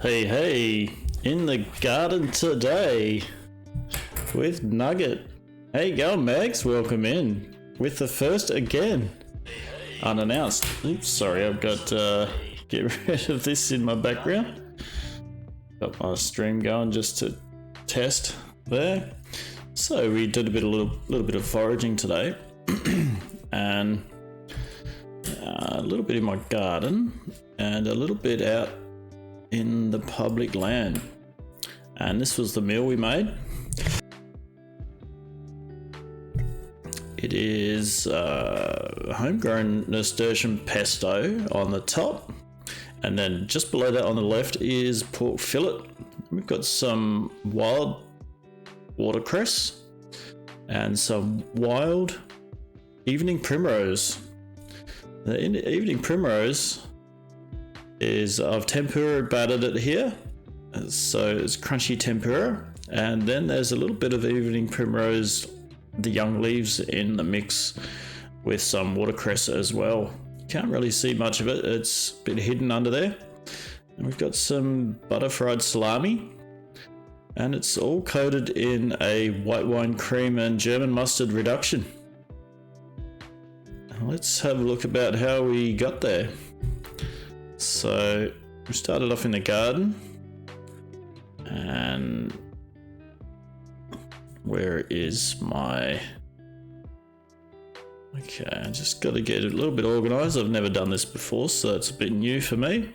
Hey, in the garden today with Gnugit. Hey, go Megs, welcome in with the first again unannounced. Oops, sorry, I've got get rid of this in my background. Got my stream going just to test there. So we did a little bit of foraging today, and a little bit in my garden, and a little bit out in the public land. And this was the meal we made. It is homegrown nasturtium pesto on the top, and then just below that on the left is pork fillet. We've got some wild watercress and some wild evening primrose. The evening primrose is I've tempura battered it here, so it's crunchy tempura, and then there's a little bit of evening primrose, the young leaves in the mix with some watercress as well. Can't really see much of it, it's a bit hidden under there. And we've got some butter fried salami, and it's all coated in a white wine cream and German mustard reduction. Let's have a look about how we got there. So we started off in the garden, and where is my... Okay, I just got to get it a little bit organized. I've never done this before, so it's a bit new for me.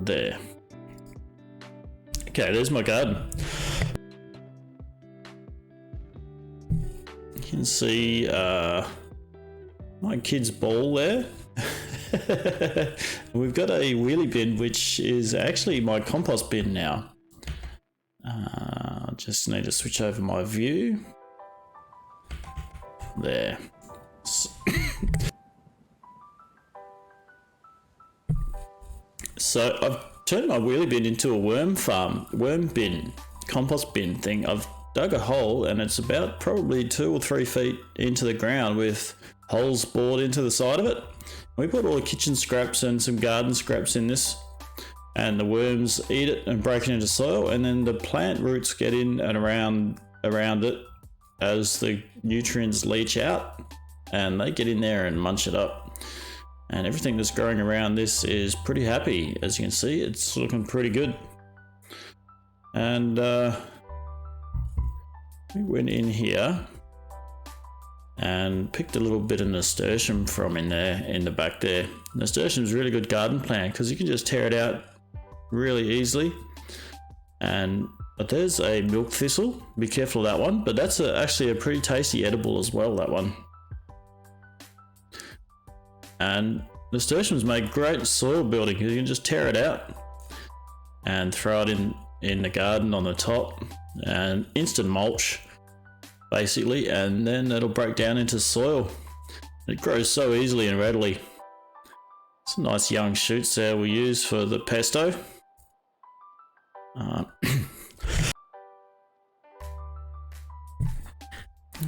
There. Okay, there's my garden. You can see my kid's ball there. We've got a wheelie bin, which is actually my compost bin now. Just need to switch over my view. There. So I've turned my wheelie bin into a worm bin, compost bin thing. I've dug a hole, and it's about probably 2 or 3 feet into the ground with holes bored into the side of it. We put all the kitchen scraps and some garden scraps in this, and the worms eat it and break it into soil, and then the plant roots get in and around it as the nutrients leach out, and they get in there and munch it up. And everything that's growing around this is pretty happy. As you can see, it's looking pretty good. And we went in here and picked a little bit of nasturtium from in there, in the back there. Nasturtium is a really good garden plant because you can just tear it out really easily. But there's a milk thistle, be careful of that one, but that's actually a pretty tasty edible as well, that one. And nasturtiums make great soil building because you can just tear it out and throw it in the garden on the top, and instant mulch basically, and then it'll break down into soil. It grows so easily and readily. Some nice young shoots there we use for the pesto.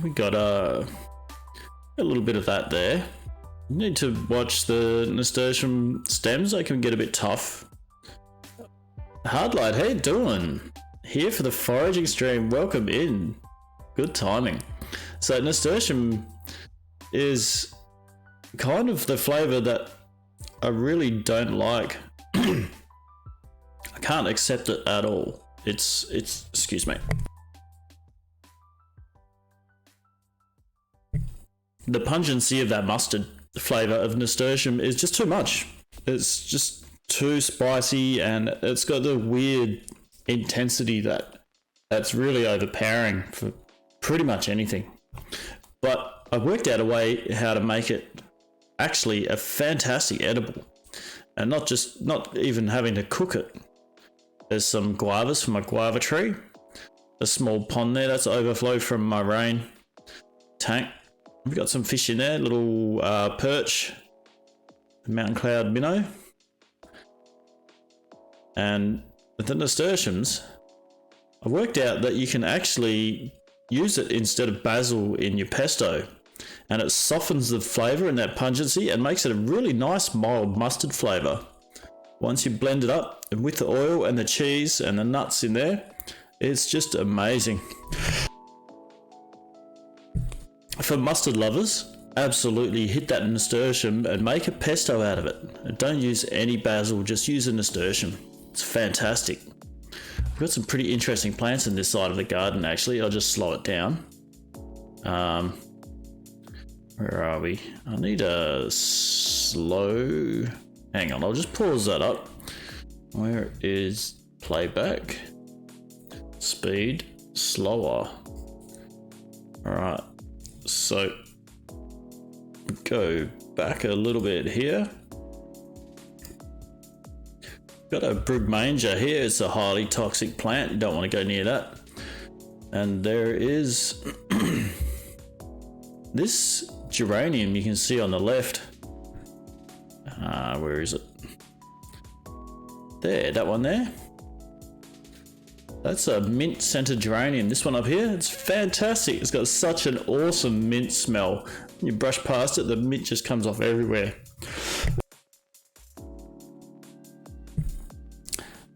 We got a little bit of that there. You need to watch the nasturtium stems, they can get a bit tough. Hardlight, how you doing? Here for the foraging stream, welcome in. Good timing. So nasturtium is kind of the flavour that I really don't like. I can't accept it at all. It's excuse me. The pungency of that mustard flavour of nasturtium is just too much. It's just too spicy, and it's got the weird intensity that's really overpowering for pretty much anything. But I worked out a way how to make it actually a fantastic edible, and not even having to cook it. There's some guavas from my guava tree, a small pond there that's overflow from my rain tank. We've got some fish in there, little perch, mountain cloud minnow, and the nasturtiums. I've worked out that you can actually use it instead of basil in your pesto, and it softens the flavour and that pungency and makes it a really nice mild mustard flavour. once you blend it up and with the oil and the cheese and the nuts in there, it's just amazing. For mustard lovers, absolutely hit that nasturtium and make a pesto out of it. And don't use any basil, just use a nasturtium. It's fantastic. I've got some pretty interesting plants in this side of the garden actually. I'll just slow it down. Where are we? I need a slow... Hang on, I'll just pause that up. Where is playback? Speed, slower. Alright, so go back a little bit here. Got a brugmanger here. It's a highly toxic plant. You don't want to go near that. And there is this geranium you can see on the left. Where is it? There, that one there. That's a mint scented geranium. This one up here, it's fantastic. It's got such an awesome mint smell. When you brush past it, the mint just comes off everywhere.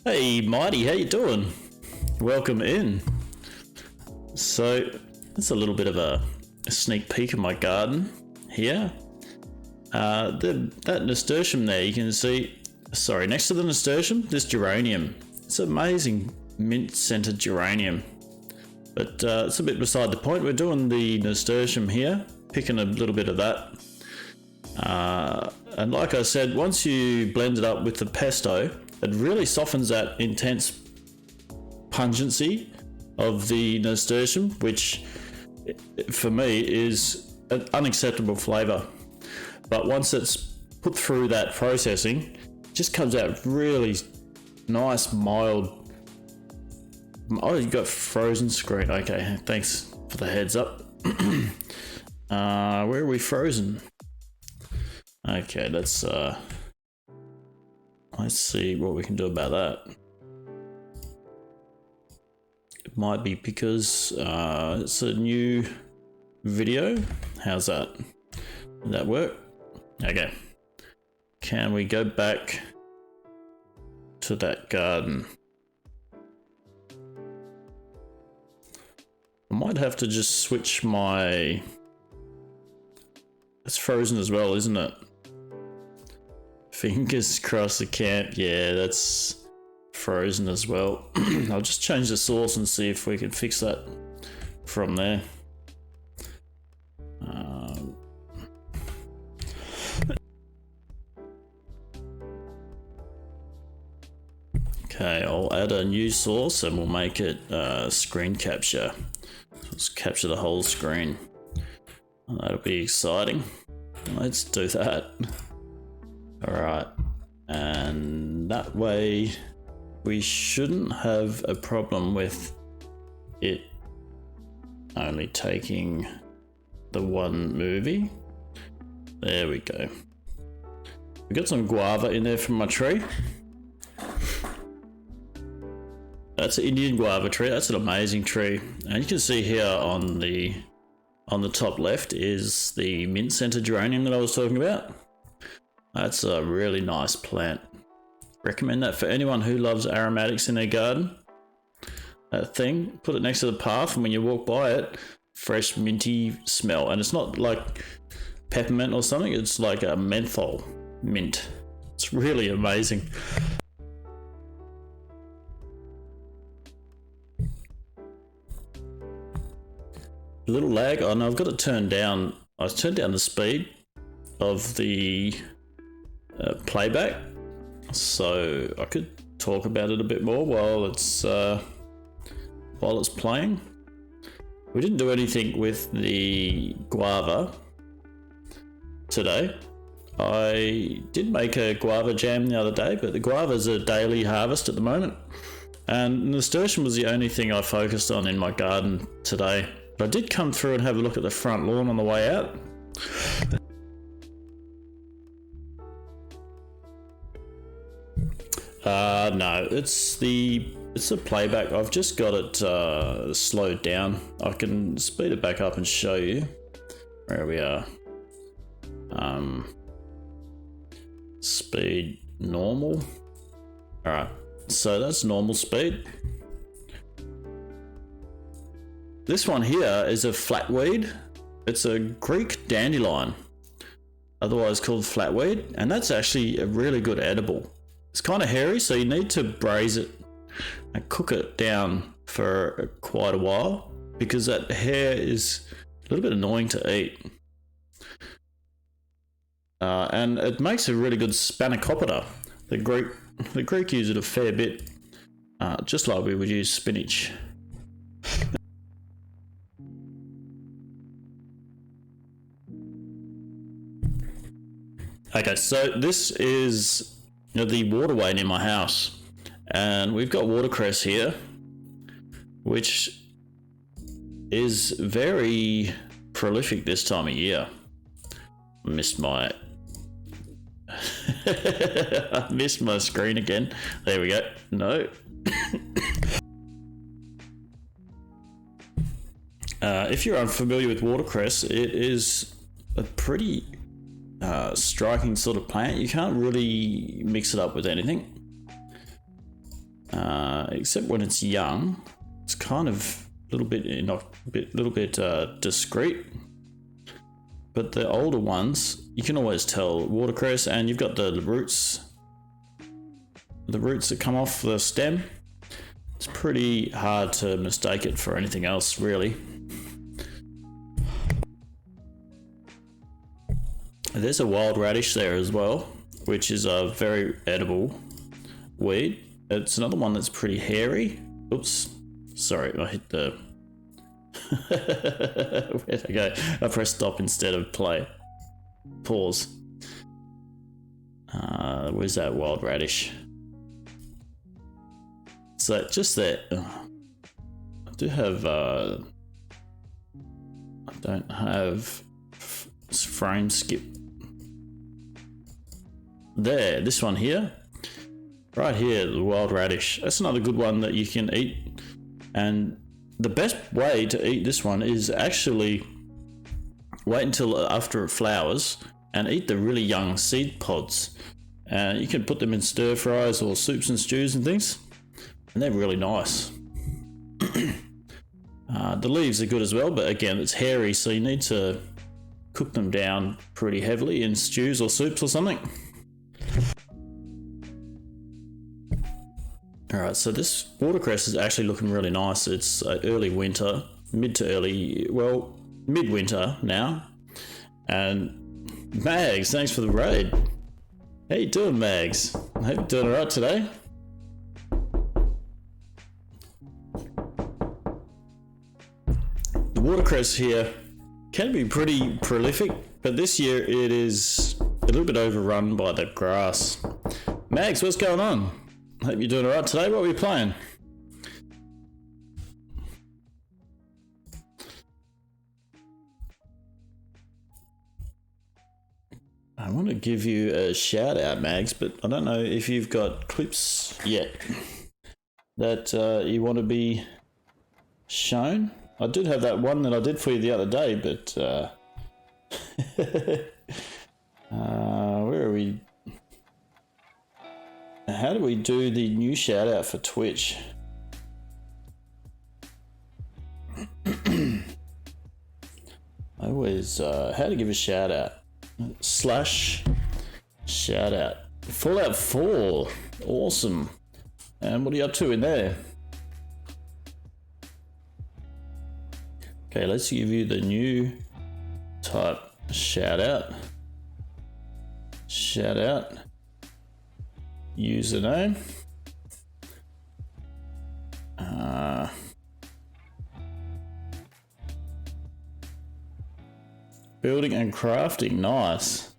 Hey Mighty, how you doing? Welcome in. So that's a little bit of a sneak peek of my garden here. That nasturtium there, you can see, sorry, next to the nasturtium, this geranium. It's amazing mint scented geranium. But it's a bit beside the point. We're doing the nasturtium here, picking a little bit of that. And like I said, once you blend it up with the pesto, it really softens that intense pungency of the nasturtium, which for me is an unacceptable flavour. But once it's put through that processing, it just comes out really nice, mild. Oh, you got frozen screen. Okay, thanks for the heads up. Where are we frozen? Okay, let's see what we can do about that. It might be because it's a new video. How's that? Did that work? Okay. Can we go back to that garden? I might have to just switch my... It's frozen as well, isn't it? Fingers crossed the camp. Yeah, that's frozen as well. I'll just change the source and see if we can fix that from there. Okay, I'll add a new source and we'll make it screen capture. Let's capture the whole screen. That'll be exciting. Let's do that. Alright, and that way we shouldn't have a problem with it only taking the one movie. There we go. We got some guava in there from my tree. That's an Indian guava tree. That's an amazing tree. And you can see here on the top left is the mint scented geranium that I was talking about. That's a really nice plant. Recommend that for anyone who loves aromatics in their garden. That thing, put it next to the path, and when you walk by it, fresh minty smell. And it's not like peppermint or something, it's like a menthol mint. It's really amazing. A little lag. Oh no, I've got it turned down. I've turned down the speed of the playback, so I could talk about it a bit more while it's playing. We didn't do anything with the guava today. I did make a guava jam the other day, but the guava's a daily harvest at the moment, and nasturtium was the only thing I focused on in my garden today. But I did come through and have a look at the front lawn on the way out. No, it's the playback. I've just got it slowed down. I can speed it back up and show you where we are. Speed normal. Alright, so that's normal speed. This one here is a flatweed. It's a Greek dandelion, otherwise called flatweed, and that's actually a really good edible. It's kind of hairy, so you need to braise it and cook it down for quite a while because that hair is a little bit annoying to eat. And it makes a really good spanakopita. The Greek use it a fair bit, just like we would use spinach. Okay, so this is the waterway near my house, and we've got watercress here, which is very prolific this time of year. Missed my I missed my screen again. There we go. No. If you're unfamiliar with watercress, it is a pretty striking sort of plant. You can't really mix it up with anything, except when it's young. It's kind of a little bit discreet. But the older ones, you can always tell watercress, and you've got the roots that come off the stem. It's pretty hard to mistake it for anything else, really. There's a wild radish there as well, which is a very edible weed. It's another one that's pretty hairy. Oops, sorry, I hit the... Where'd I go? I pressed stop instead of play. Pause. Where's that wild radish? So just there. I do have... I don't have frame skip. There, this one here. Right here, the wild radish. That's another good one that you can eat. And the best way to eat this one is actually wait until after it flowers and eat the really young seed pods. And you can put them in stir fries or soups and stews and things. And they're really nice. The leaves are good as well, but again, it's hairy, so you need to cook them down pretty heavily in stews or soups or something. Alright, so this watercress is actually looking really nice. It's early winter, midwinter now. And Mags, thanks for the raid. How you doing, Mags? I hope you're doing alright today. The watercress here can be pretty prolific, but this year it is a little bit overrun by the grass. Mags, what's going on? Hope you're doing alright today. What are we playing? I want to give you a shout out, Mags, but I don't know if you've got clips yet that you want to be shown. I did have that one that I did for you the other day, but where are we? How do we do the new shout out for Twitch? I always how to give a shout out / shout out. Fallout 4, awesome. And what are you up to in there? Okay, let's give you the new type shout out. Shout out. Username. Building and crafting, nice.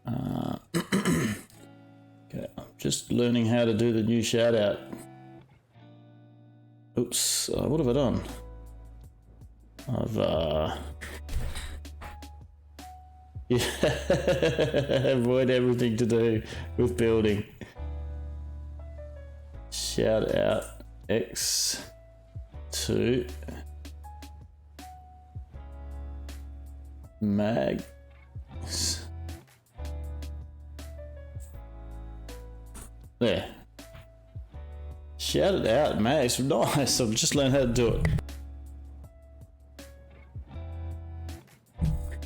Okay, I'm just learning how to do the new shout out. Oops, what have I done? I've avoid everything to do with building. Shout out X to Mags. Shout it out, Max. Nice. I've just learned how to do it.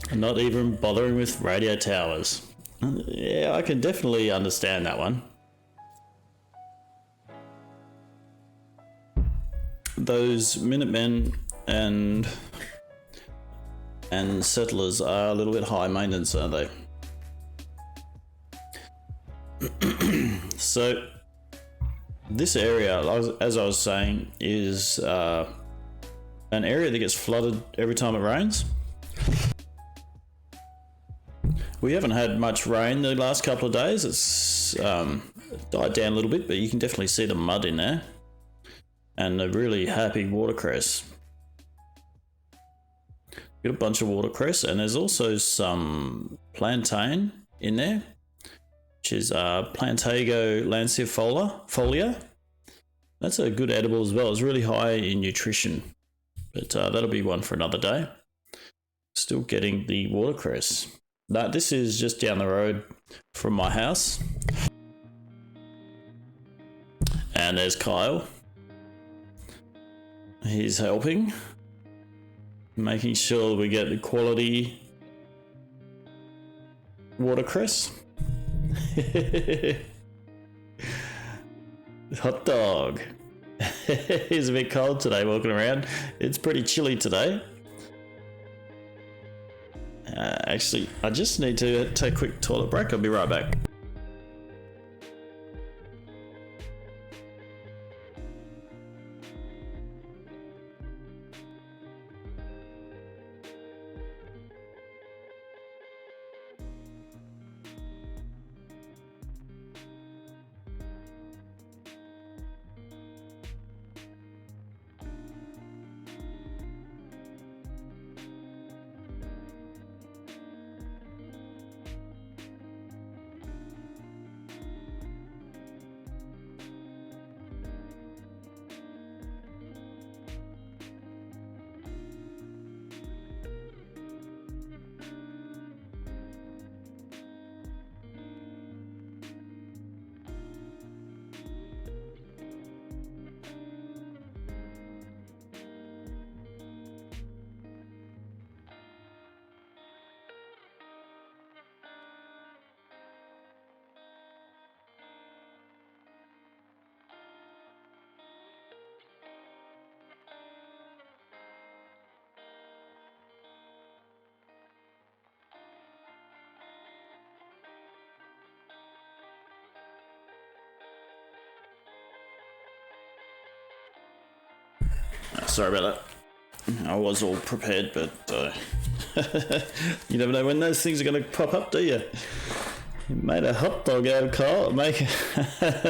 I'm not even bothering with radio towers. Yeah, I can definitely understand that one. Those Minutemen and settlers are a little bit high maintenance, aren't they? So this area, as I was saying, is an area that gets flooded every time it rains. We haven't had much rain the last couple of days. It's died down a little bit, but you can definitely see the mud in there. And a really happy watercress. Got a bunch of watercress, and there's also some plantain in there, which is Plantago lancifolia. That's a good edible as well. It's really high in nutrition, but that'll be one for another day. Still getting the watercress. Now, this is just down the road from my house. And there's Kyle. He's helping, making sure we get the quality watercress. Hot dog. It's a bit cold today walking around. It's pretty chilly today. Actually, I just need to take a quick toilet break. I'll be right back. Sorry about that. I was all prepared, but you never know when those things are going to pop up, do you? You made a hot dog out of Kyle. Make an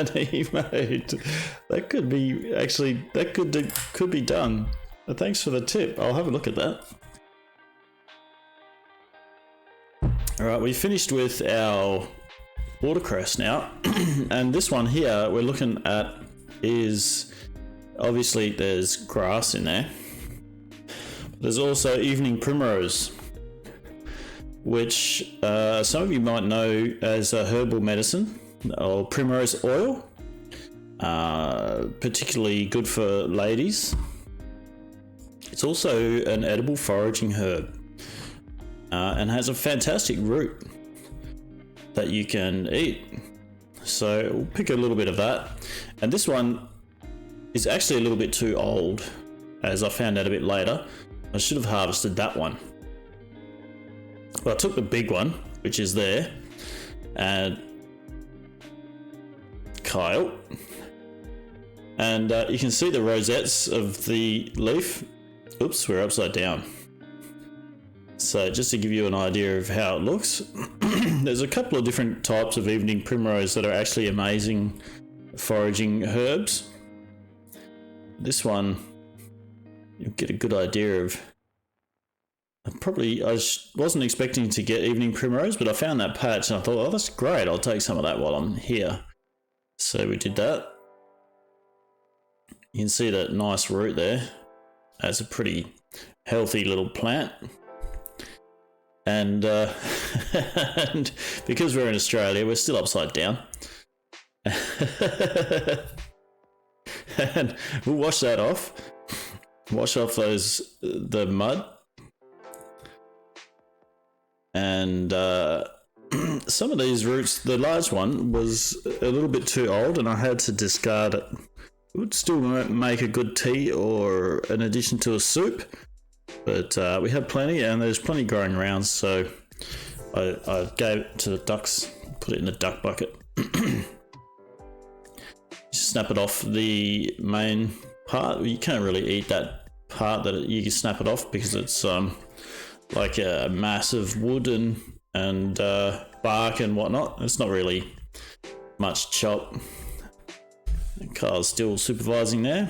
emote. That could be actually. That could be done. But thanks for the tip. I'll have a look at that. All right, we finished with our watercress now, and this one here we're looking at is. Obviously, there's grass in there. There's also evening primrose, which some of you might know as a herbal medicine or primrose oil, particularly good for ladies. It's also an edible foraging herb and has a fantastic root that you can eat. So we'll pick a little bit of that. And this one is actually a little bit too old, as I found out a bit later. I should have harvested that one. Well, I took the big one, which is there, and Kyle, and you can see the rosettes of the leaf. Oops, we're upside down. So just to give you an idea of how it looks, there's a couple of different types of evening primrose that are actually amazing foraging herbs. This one, you'll get a good idea of. I wasn't expecting to get evening primrose, but I found that patch and I thought, oh, that's great. I'll take some of that while I'm here. So we did that. You can see that nice root there. That's a pretty healthy little plant. And, and because we're in Australia, we're still upside down. And we'll wash that off. Wash off the mud. And some of these roots, the large one was a little bit too old and I had to discard it. It would still make a good tea or an addition to a soup, but we had plenty and there's plenty growing around, so I gave it to the ducks, put it in the duck bucket. Snap it off the main part. You can't really eat that part that you can snap it off because it's like a mass of wood and bark and whatnot. It's not really much chop. Carl's still supervising there.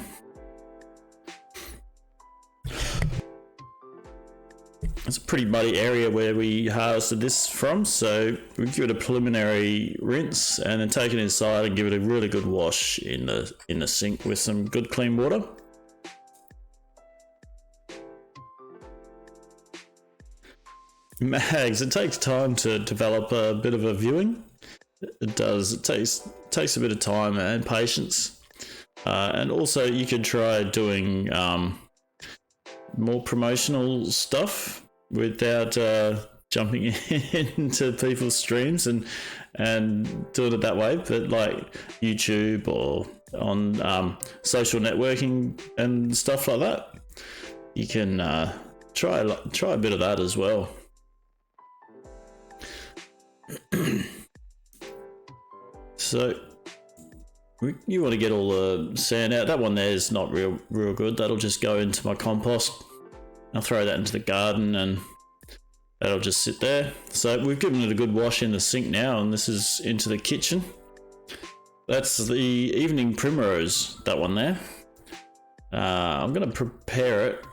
It's a pretty muddy area where we harvested this from, so we give it a preliminary rinse and then take it inside and give it a really good wash in the sink with some good clean water. Mags, it takes time to develop a bit of a viewing. It does. It takes a bit of time and patience. And also you could try doing more promotional stuff without jumping into people's streams and doing it that way, but like YouTube or on social networking and stuff like that, you can try a bit of that as well. So you want to get all the sand out. That one there is not real good. That'll just go into my compost. I'll throw that into the garden and that'll just sit there. So we've given it a good wash in the sink now, and this is into the kitchen. That's the evening primrose, that one there. I'm going to prepare it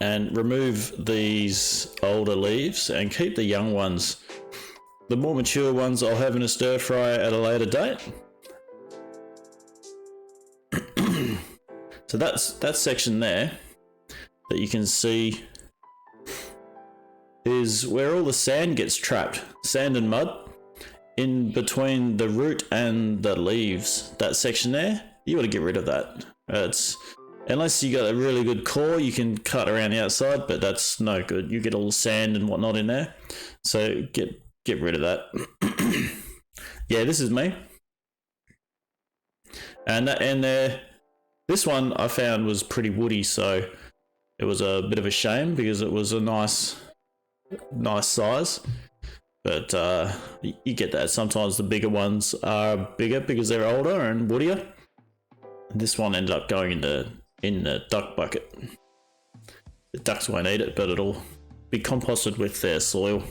and remove these older leaves and keep the young ones. The more mature ones I'll have in a stir fry at a later date. So that section there that you can see is where all the sand gets trapped, sand and mud, in between the root and the leaves. That section there, you want to get rid of that. Unless you got a really good core, you can cut around the outside, but that's no good. You get all the sand and whatnot in there. So get rid of that. Yeah, this is me. And there, this one I found was pretty woody, so it was a bit of a shame because it was a nice size. But you get that. Sometimes the bigger ones are bigger because they're older and woodier. And this one ended up going in the duck bucket. The ducks won't eat it, but it'll be composted with their soil.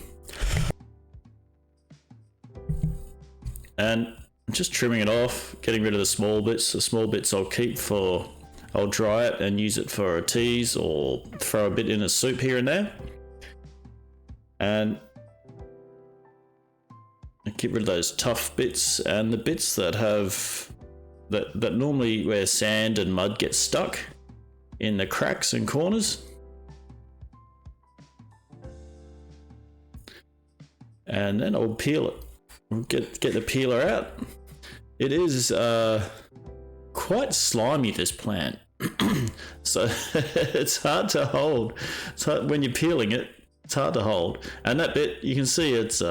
And I'm just trimming it off, getting rid of the small bits. The small bits I'll dry it and use it for teas or throw a bit in a soup here and there. And get rid of those tough bits and the bits that have that normally where sand and mud get stuck in the cracks and corners. And then I'll peel it. Get the peeler out. It is quite slimy, this plant. So it's hard to hold. When you're peeling it, it's hard to hold. And that bit, you can see it's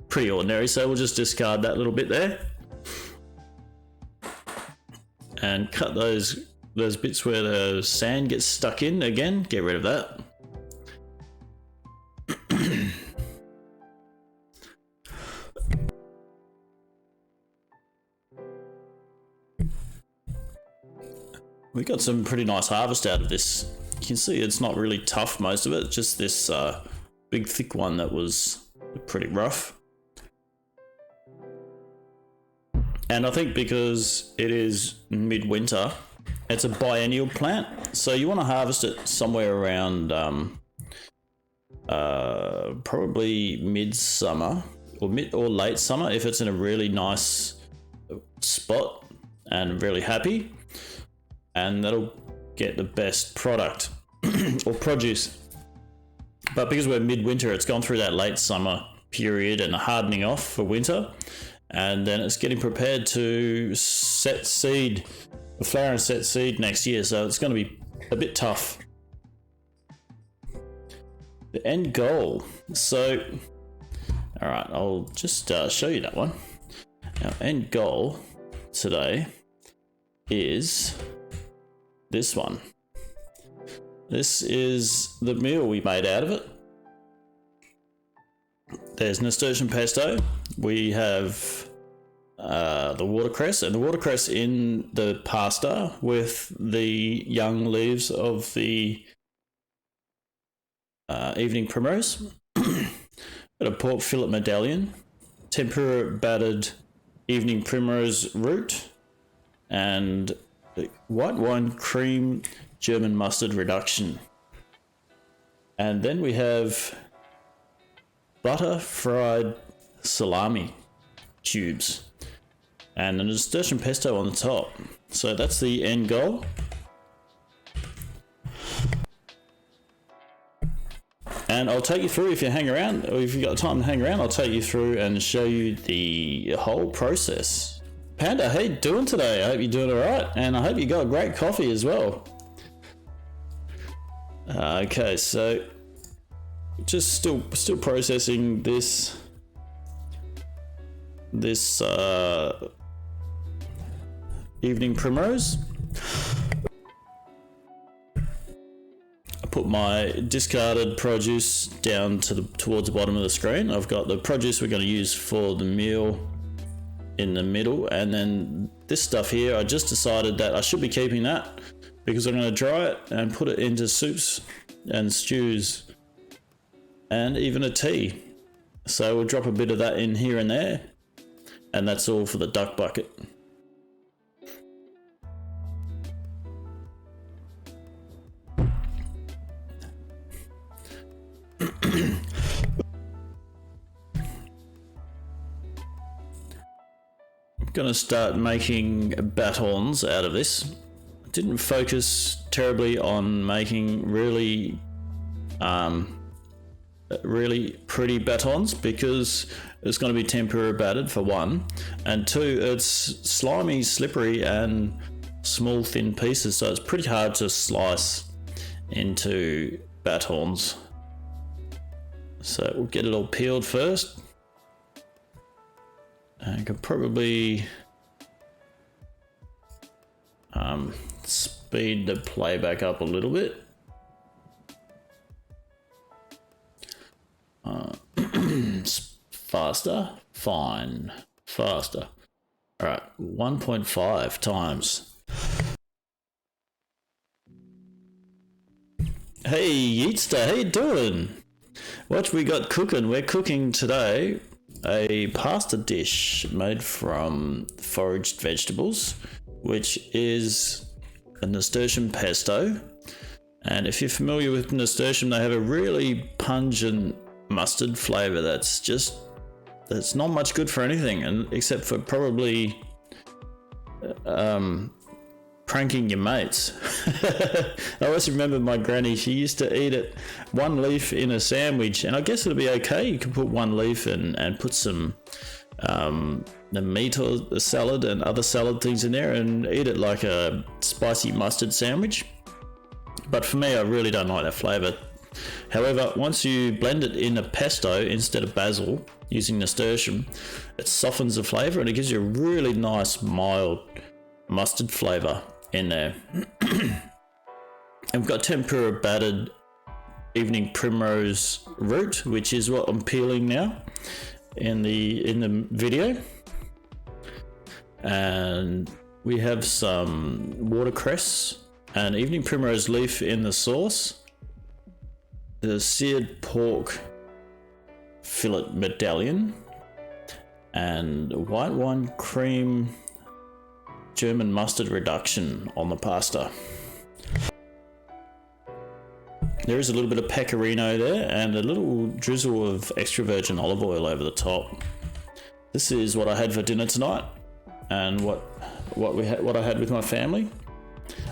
pretty ordinary, so we'll just discard that little bit there. And cut those bits where the sand gets stuck in again, get rid of that. We got some pretty nice harvest out of this. You can see it's not really tough, most of it, just this big thick one that was pretty rough. And I think because it is midwinter, it's a biennial plant, so you want to harvest it somewhere around probably midsummer or late summer if it's in a really nice spot and really happy. And that'll get the best product or produce. But because we're midwinter, it's gone through that late summer period and hardening off for winter. and then it's getting prepared to set seed, flower and set seed next year. So it's going to be a bit tough. The end goal. So, all right, I'll just show you that one. Our end goal today is this one. This is the meal we made out of it. There's nasturtium pesto. We have the watercress, and the watercress in the pasta with the young leaves of the evening primrose. Got a pork fillet medallion, tempura battered evening primrose root, and white wine cream German mustard reduction. And then we have butter fried salami tubes and a nasturtium pesto on the top. So that's the end goal. And I'll take you through, if you hang around, or if you've got time to hang around, I'll take you through and show you the whole process. Panda, how you doing today? I hope you're doing all right, and I hope you got a great coffee as well. Okay, so just still processing this evening primrose. I put my discarded produce down towards the bottom of the screen. I've got the produce we're going to use for the meal in the middle, and then this stuff here, I just decided that I should be keeping that because I'm going to dry it and put it into soups and stews and even a tea. So we'll drop a bit of that in here and there, and that's all for the duck bucket. I'm gonna start making batons out of this. Didn't focus terribly on making really pretty batons because it's going to be tempura battered for one, and two, it's slimy, slippery, and small thin pieces, so it's pretty hard to slice into batons. So we'll get it all peeled first. I could probably speed the playback up a little bit. Faster? Fine. Faster. Alright, 1.5 times. Hey Yeetster, how you doing? What we got cooking? We're cooking today a pasta dish made from foraged vegetables, which is a nasturtium pesto. And if you're familiar with nasturtium, they have a really pungent mustard flavor that's not much good for anything, and except for probably pranking your mates. I always remember my granny, she used to eat it one leaf in a sandwich, and I guess it'll be okay. You can put one leaf and put some the meat or the salad and other salad things in there and eat it like a spicy mustard sandwich. But for me, I really don't like that flavor. However, once you blend it in a pesto instead of basil using nasturtium, it softens the flavor and it gives you a really nice mild mustard flavor in there. And we've got tempura battered evening primrose root, which is what I'm peeling now in the video. And we have some watercress and evening primrose leaf in the sauce. The seared pork fillet medallion and white wine cream German mustard reduction on the pasta. There is a little bit of pecorino there and a little drizzle of extra virgin olive oil over the top. This is what I had for dinner tonight, and what I had with my family.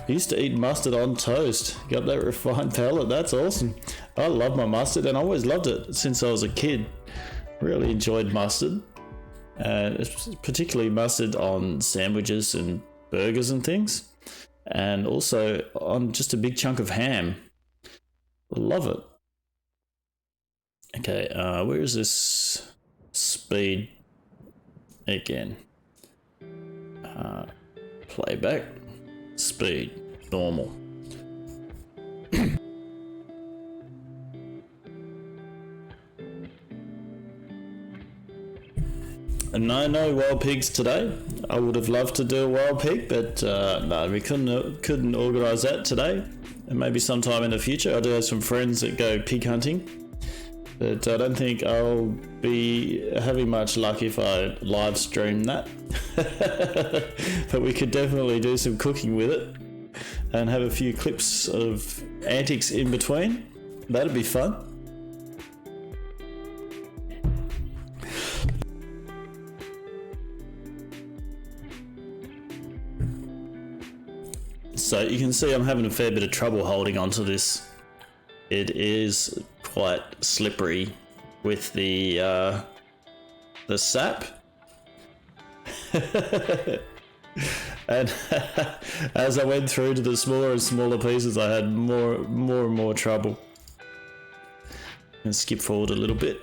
I used to eat mustard on toast. Got that refined palate. That's awesome. I love my mustard, and I always loved it since I was a kid. Really enjoyed mustard. and it's particularly mustard on sandwiches and burgers and things, and also on just a big chunk of ham. Love it. Okay, where is this speed again? Playback, speed, normal. No wild pigs today. I would have loved to do a wild pig, but no, we couldn't organise that today. And maybe sometime in the future. I do have some friends that go pig hunting, but I don't think I'll be having much luck if I live stream that. But we could definitely do some cooking with it and have a few clips of antics in between. That'd be fun. So you can see I'm having a fair bit of trouble holding onto this. It is quite slippery with the sap. And as I went through to the smaller and smaller pieces, I had more and more trouble. And skip forward a little bit.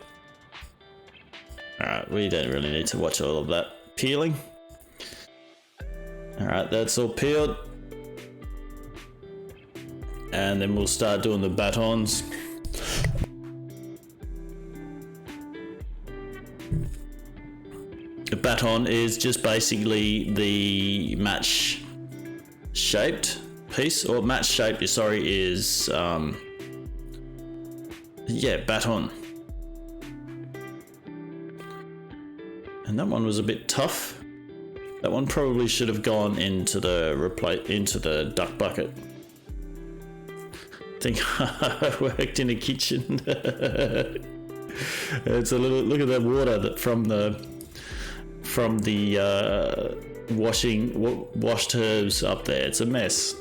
Alright, we don't really need to watch all of that peeling. Alright, that's all peeled. And then we'll start doing the batons. A baton is just basically the match shaped piece, or match shaped, sorry, is baton. And that one was a bit tough. That one probably should have gone into the duck bucket. I think I worked in a kitchen. It's a little, look at that water that from the washed herbs up there. It's a mess.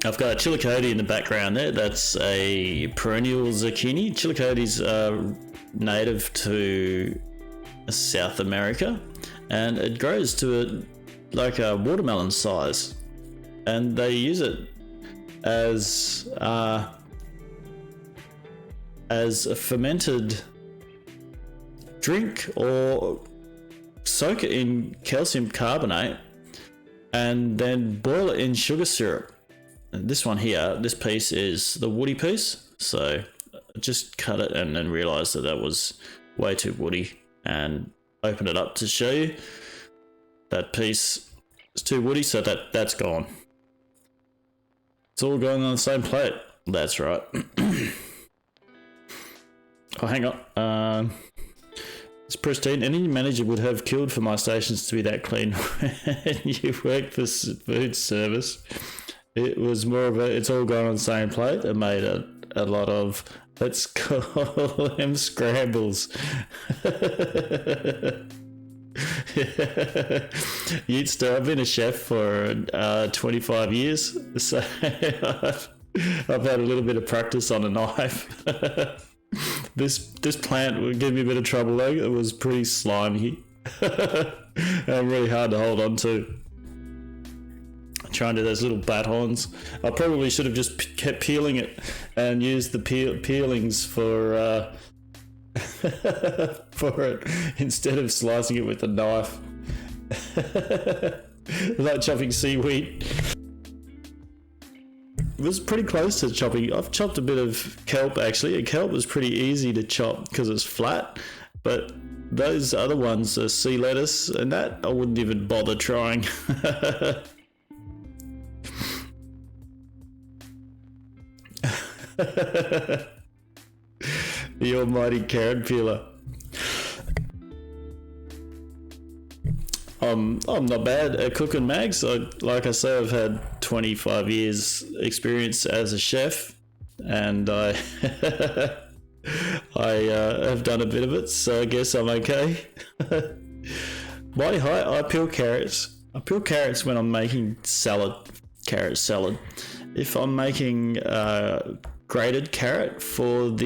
I've got a chilicote in the background there. That's a perennial zucchini. Chilicotes are native to South America, and it grows to like a watermelon size, and they use it as a fermented drink, or soak it in calcium carbonate and then boil it in sugar syrup. And this one here, this piece is the woody piece, so I just cut it and then realized that was way too woody and opened it up to show you. That piece is too woody, so that's gone. It's all going on the same plate. That's right. Oh, hang on. It's pristine. Any manager would have killed for my stations to be that clean when you work for food service. It was more of it's all gone on the same plate. It made a lot of, let's call them scrambles. I've been a chef for 25 years, so I've had a little bit of practice on a knife. This plant would give me a bit of trouble though. It was pretty slimy and really hard to hold on to. Trying to do those little batons. I probably should have just kept peeling it and used the peelings for for it instead of slicing it with a knife. Like chopping seaweed. It was pretty close to chopping. I've chopped a bit of kelp actually. A kelp was pretty easy to chop because it's flat, but those other ones, the sea lettuce and that, I wouldn't even bother trying. The almighty carrot peeler. I'm not bad at cooking, Mags. Like I say, I've had 25 years experience as a chef, and I have done a bit of it, so I guess I'm okay. I peel carrots. I peel carrots when I'm making salad. carrot salad. If I'm making grated carrot for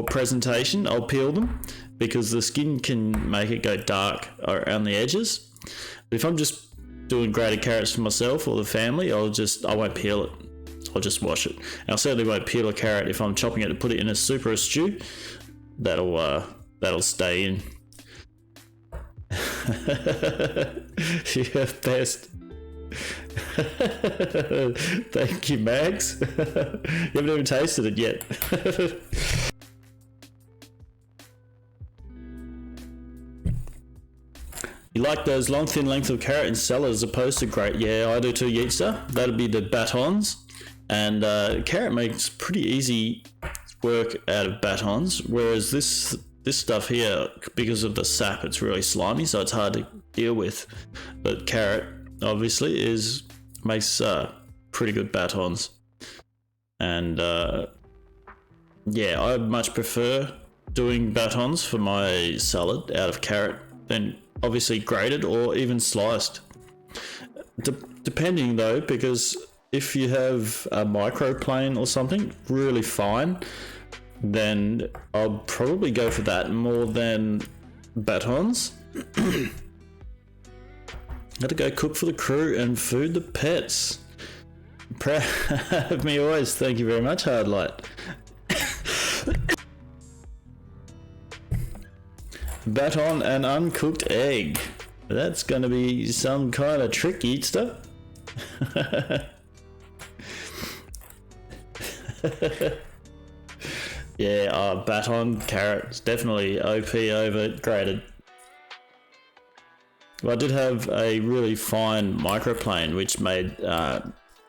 presentation, I'll peel them because the skin can make it go dark around the edges. But if I'm just doing grated carrots for myself or the family, I won't peel it. I'll just wash it. And I certainly won't peel a carrot if I'm chopping it to put it in a soup or a stew. That'll stay in. You're best. Thank you, Max. You haven't even tasted it yet. You like those long thin lengths of carrot in salad as opposed to grate? Yeah, I do too, Yeetster. That'll be the batons. And carrot makes pretty easy work out of batons, whereas this stuff here, because of the sap, it's really slimy, so it's hard to deal with. But carrot obviously makes pretty good batons. And yeah, I much prefer doing batons for my salad out of carrot than obviously grated or even sliced. Depending though, because if you have a microplane or something really fine, then I'll probably go for that more than batons. Gotta go cook for the crew and food the pets. Proud of me always. Thank you very much, Hardlight. Baton and uncooked egg. That's gonna be some kind of trick, Eatster. Yeah, baton carrots definitely OP over grated. Well, I did have a really fine microplane which made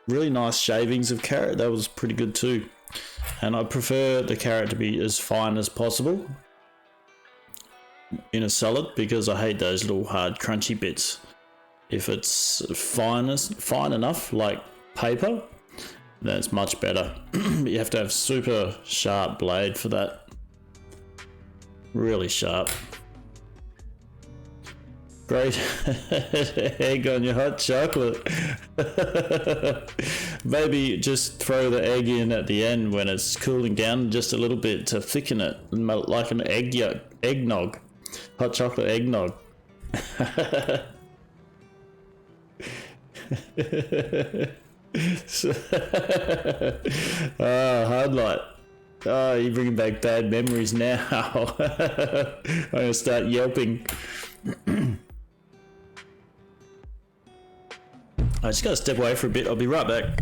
really nice shavings of carrot. That was pretty good too. And I prefer the carrot to be as fine as possible in a salad because I hate those little hard crunchy bits. If it's fine enough, like paper, then it's much better. You have to have super sharp blade for that. Really sharp. Great egg on your hot chocolate. Maybe just throw the egg in at the end when it's cooling down just a little bit to thicken it, like an eggnog. Hot chocolate eggnog. Hard light. Oh, you're bringing back bad memories now. I'm gonna start yelping. I just gotta step away for a bit. I'll be right back.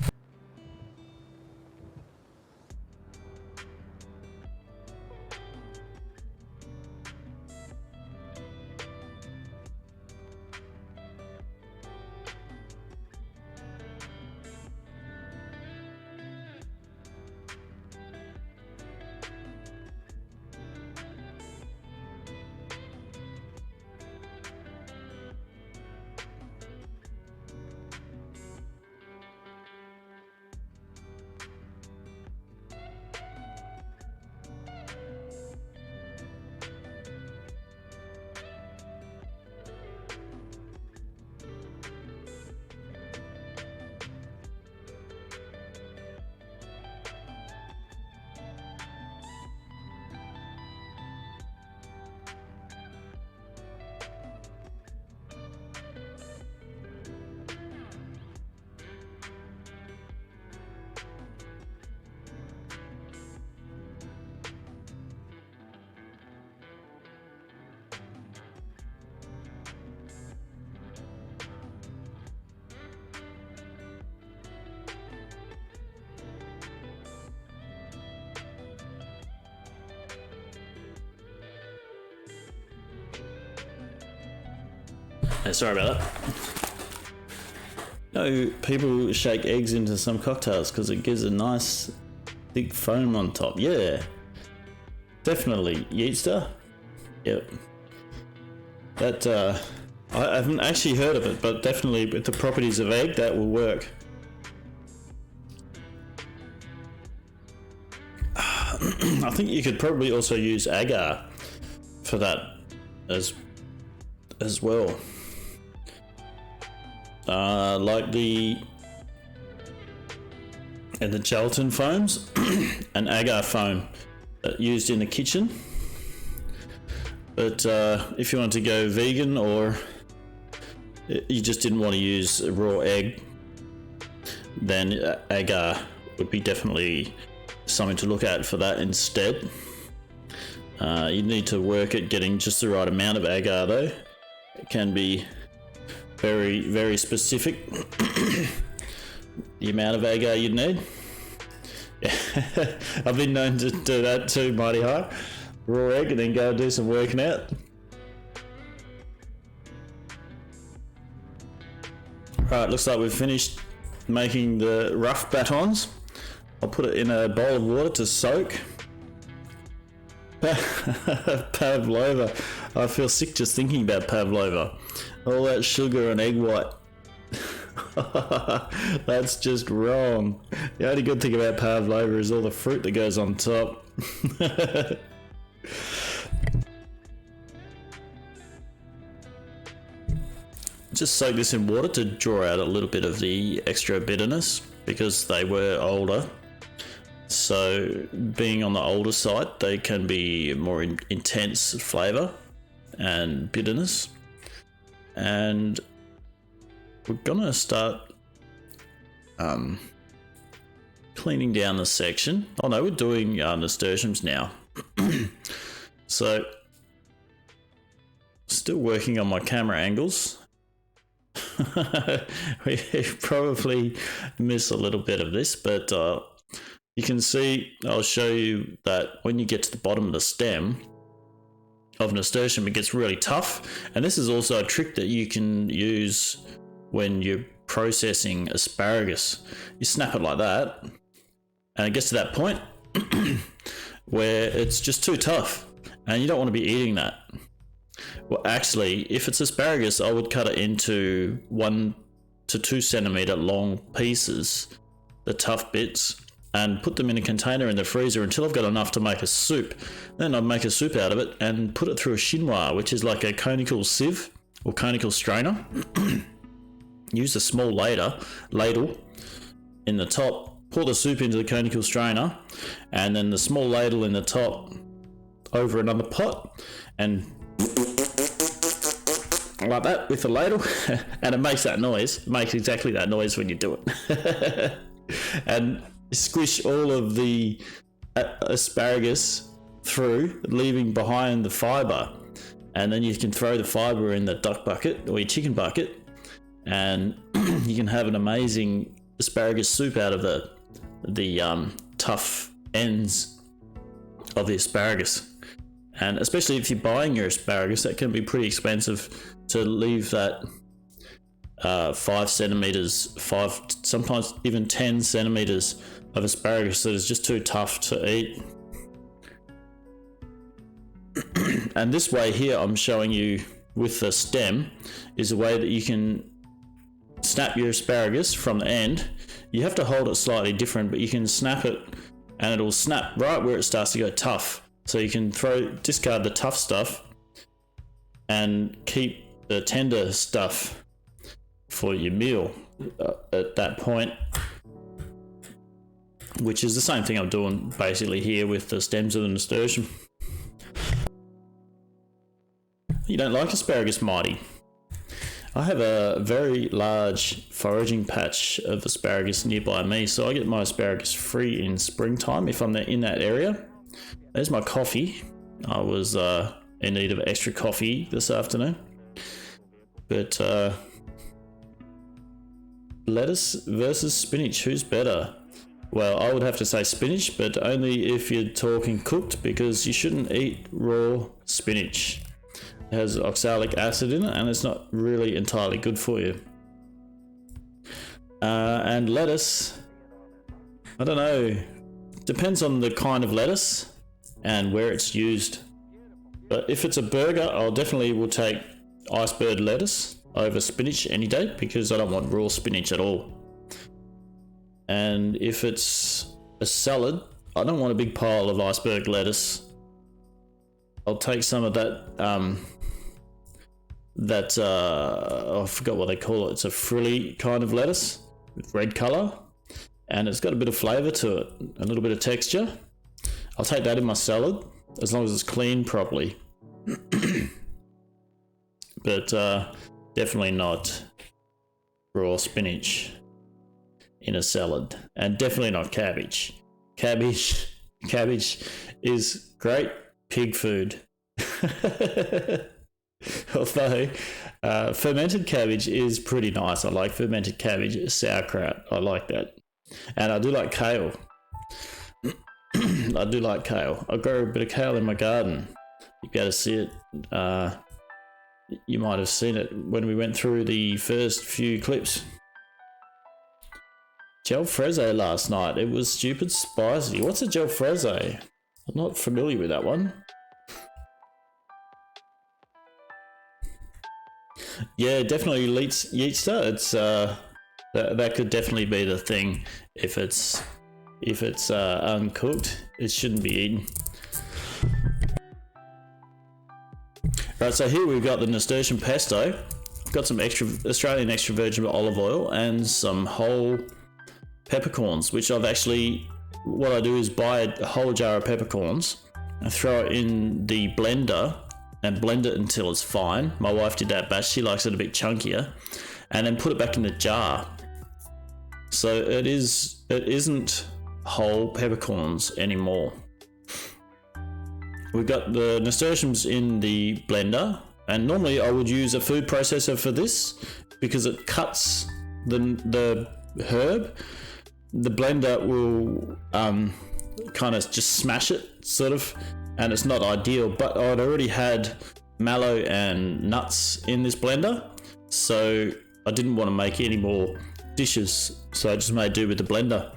Sorry about that. No, people shake eggs into some cocktails because it gives a nice thick foam on top. Yeah, definitely. Yeetster? Yep. That, I haven't actually heard of it, but definitely with the properties of egg, that will work. I think you could probably also use agar for that as well. like the gelatin foams and agar foam used in the kitchen. But if you want to go vegan, or you just didn't want to use a raw egg, then agar would be definitely something to look at for that instead. You need to work at getting just the right amount of agar though. It can be very, very specific, the amount of agar you'd need. I've been known to do that too, mighty high. Raw egg and then go do some working out. Right, looks like we've finished making the rough batons. I'll put it in a bowl of water to soak. Pavlova. I feel sick just thinking about pavlova. All that sugar and egg white. That's just wrong. The only good thing about pavlova is all the fruit that goes on top. Just soak this in water to draw out a little bit of the extra bitterness, because they were older. So being on the older side, they can be more intense flavour and bitterness. And we're gonna start cleaning down the section. Oh no, we're doing nasturtiums now. So still working on my camera angles. We probably miss a little bit of this, but you can see, I'll show you that when you get to the bottom of the stem of nasturtium, it gets really tough. And this is also a trick that you can use when you're processing asparagus. You snap it like that, and it gets to that point where it's just too tough, and you don't want to be eating that. Well, actually, if it's asparagus, I would cut it into 1 to 2 centimeter long pieces, the tough bits, and put them in a container in the freezer until I've got enough to make a soup. Then I'd make a soup out of it and put it through a chinois, which is like a conical sieve or conical strainer. Use a small ladle in the top, pour the soup into the conical strainer, and then the small ladle in the top over another pot, and like that with the ladle. And it makes that noise. It makes exactly that noise when you do it. And squish all of the asparagus through, leaving behind the fibre, and then you can throw the fibre in the duck bucket or your chicken bucket, and you can have an amazing asparagus soup out of the tough ends of the asparagus. And especially if you're buying your asparagus, that can be pretty expensive to leave that 5 centimeters, sometimes even 10 centimeters of asparagus that is just too tough to eat. And this way here I'm showing you with the stem is a way that you can snap your asparagus from the end. You have to hold it slightly different, but you can snap it and it'll snap right where it starts to go tough. So you can discard the tough stuff and keep the tender stuff for your meal at that point, which is the same thing I'm doing basically here with the stems of the nasturtium. You don't like asparagus, Mighty? I have a very large foraging patch of asparagus nearby me, so I get my asparagus free in springtime if I'm in that area. There's my coffee. I was in need of extra coffee this afternoon. But lettuce versus spinach, who's better? Well, I would have to say spinach, but only if you're talking cooked, because you shouldn't eat raw spinach. It has oxalic acid in it, and it's not really entirely good for you. And lettuce, I don't know. Depends on the kind of lettuce and where it's used. But if it's a burger, I'll definitely will take iceberg lettuce over spinach any day, because I don't want raw spinach at all. And if it's a salad, I don't want a big pile of iceberg lettuce. I'll take some of that that I forgot what they call it. It's a frilly kind of lettuce with red colour, and it's got a bit of flavour to it, a little bit of texture. I'll take that in my salad as long as it's cleaned properly. But definitely not raw spinach in a salad, and definitely not cabbage. Cabbage is great pig food. Although fermented cabbage is pretty nice. I like fermented cabbage, sauerkraut. I like that. And I do like kale. I do like kale. I grow a bit of kale in my garden. You be able to see it. You might have seen it when we went through the first few clips. Jalfrezi last night. It was stupid spicy. What's a jalfrezi? I'm not familiar with that one. Yeah, definitely yeaster. It's that could definitely be the thing. If it's uncooked, it shouldn't be eaten. Right, so here we've got the nasturtium pesto. I've got some Australian extra virgin olive oil and some whole peppercorns, which what I do is buy a whole jar of peppercorns and throw it in the blender and blend it until it's fine. My wife did that batch. She likes it a bit chunkier, and then put it back in the jar. So it isn't whole peppercorns anymore. We've got the nasturtiums in the blender, and normally I would use a food processor for this because it cuts the herb. The blender will kind of just smash it, sort of, and it's not ideal. But I'd already had mallow and nuts in this blender, so I didn't want to make any more dishes, so I just made do with the blender.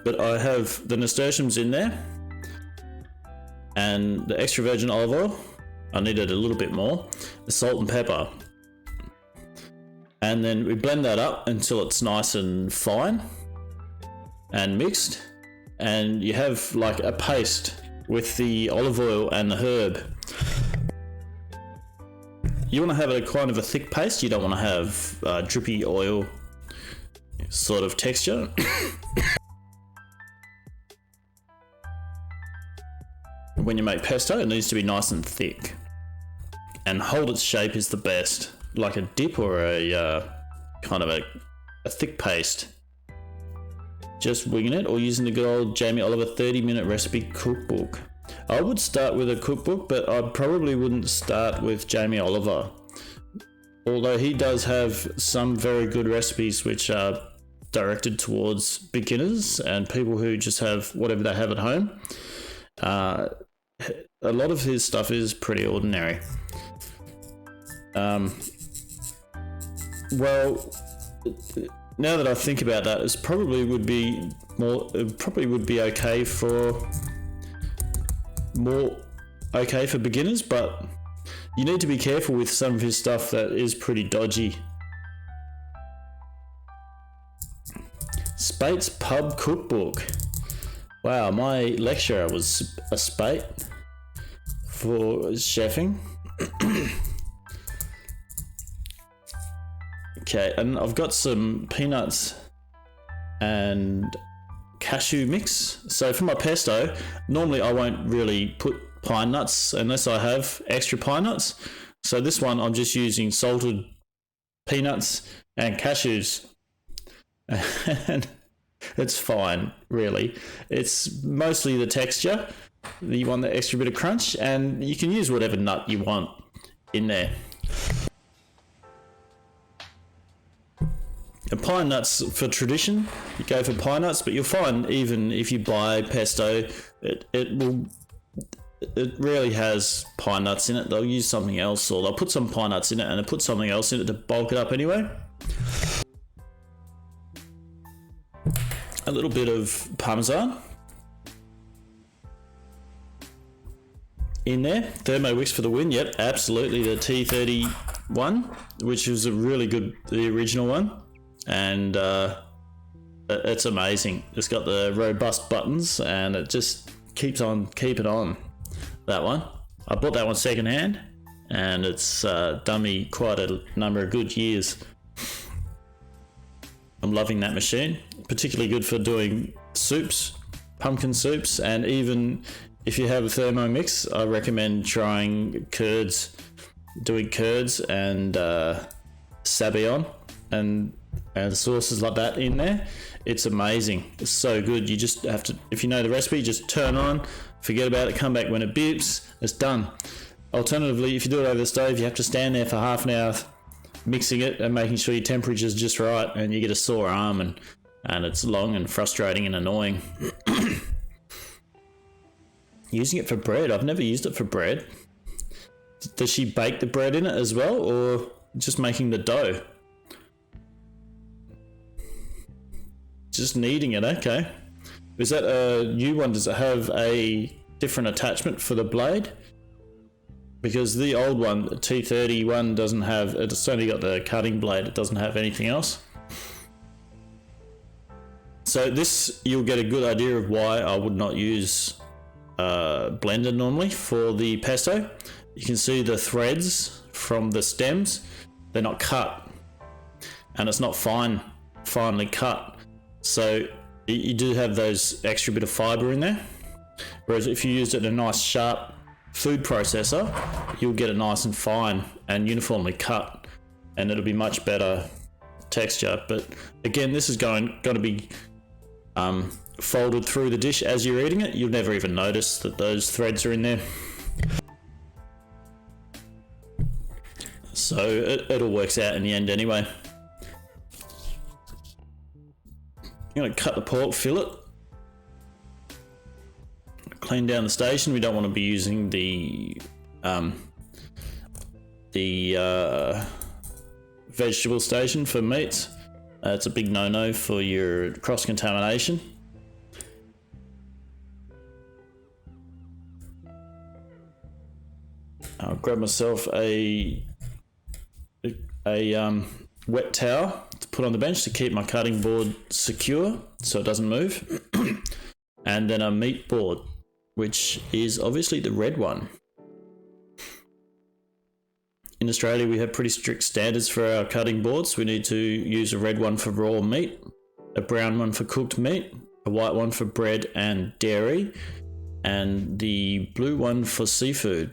But I have the nasturtiums in there and the extra virgin olive oil. I needed a little bit more, the salt and pepper, and then we blend that up until it's nice and fine and mixed, and you have like a paste with the olive oil and the herb. You want to have a kind of a thick paste. You don't want to have drippy oil sort of texture. When you make pesto, it needs to be nice and thick, and hold its shape is the best, like a dip or a kind of a thick paste. Just winging it, or using the good old Jamie Oliver 30-minute recipe cookbook. I would start with a cookbook, but I probably wouldn't start with Jamie Oliver, although he does have some very good recipes which are directed towards beginners and people who just have whatever they have at home. A lot of his stuff is pretty ordinary. Well, now that I think about that, it probably would be okay for beginners, but you need to be careful with some of his stuff that is pretty dodgy. Spate's Pub Cookbook. Wow, my lecturer was a Spate for chefing. Okay, and I've got some peanuts and cashew mix. So for my pesto, normally I won't really put pine nuts unless I have extra pine nuts. So this one I'm just using salted peanuts and cashews. And it's fine, really. It's mostly the texture. You want the extra bit of crunch, and you can use whatever nut you want in there. And pine nuts for tradition, you go for pine nuts, but you'll find even if you buy pesto, it rarely has pine nuts in it. They'll use something else, or they'll put some pine nuts in it and they'll put something else in it to bulk it up anyway. A little bit of Parmesan in there. Thermo Wicks for the win. Yep, absolutely. The T31, which was a really good, the original one. And it's amazing. It's got the robust buttons and it just keeps on keeping on. That one. I bought that one secondhand and it's done me quite a number of good years. I'm loving that machine, particularly good for doing soups, pumpkin soups, and even if you have a Thermomix, I recommend trying curds, doing curds and sabayon and sauces like that in there. It's amazing. It's so good. You just have to, if you know the recipe, just turn on, forget about it, come back when it beeps, it's done. Alternatively, if you do it over the stove, you have to stand there for half an hour mixing it and making sure your temperature's just right, and you get a sore arm, and it's long and frustrating and annoying. Using it for bread, I've never used it for bread. Does she bake the bread in it as well, or just making the dough? Just kneading it, okay. Is that a new one? Does it have a different attachment for the blade? Because the old one, the T31, doesn't have, it's only got the cutting blade, it doesn't have anything else. So this, you'll get a good idea of why I would not use blender normally for the pesto. You can see the threads from the stems, they're not cut, and it's not finely cut. So you do have those extra bit of fibre in there. Whereas if you used it in a nice sharp food processor, you'll get it nice and fine and uniformly cut, and it'll be much better texture. But again, this is going to be folded through the dish as you're eating it. You'll never even notice that those threads are in there. So it all works out in the end anyway. I'm going to cut the pork fillet. Clean down the station. We don't want to be using the vegetable station for meats. It's a big no-no for your cross-contamination. I'll grab myself a wet towel to put on the bench to keep my cutting board secure so it doesn't move. And then a meat board, which is obviously the red one. In Australia, we have pretty strict standards for our cutting boards. We need to use a red one for raw meat, a brown one for cooked meat, a white one for bread and dairy, and the blue one for seafood.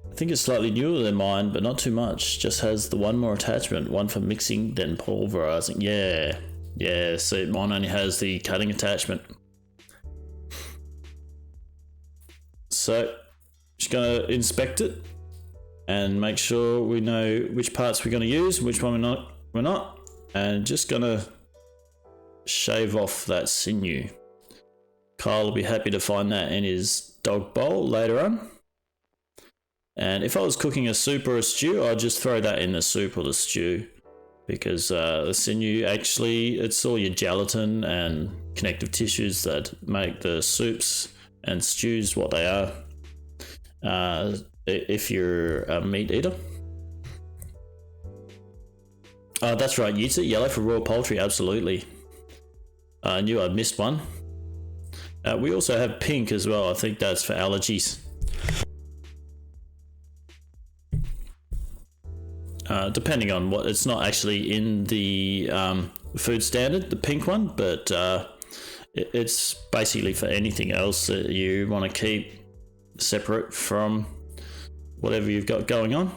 I think it's slightly newer than mine, but not too much. Just has the one more attachment, one for mixing, then pulverizing. Yeah, see, mine only has the cutting attachment. So, just gonna inspect it and make sure we know which parts we're gonna use, which one we're not, and just gonna shave off that sinew. Kyle will be happy to find that in his dog bowl later on. And if I was cooking a soup or a stew, I'd just throw that in the soup or the stew, because the sinew, actually, it's all your gelatin and connective tissues that make the soups and stews what they are, if you're a meat eater. That's right, use it yellow for raw poultry, absolutely. I knew I'd missed one. We also have pink as well. I think that's for allergies. Depending on what, it's not actually in the food standard, the pink one, but it's basically for anything else that you want to keep separate from whatever you've got going on.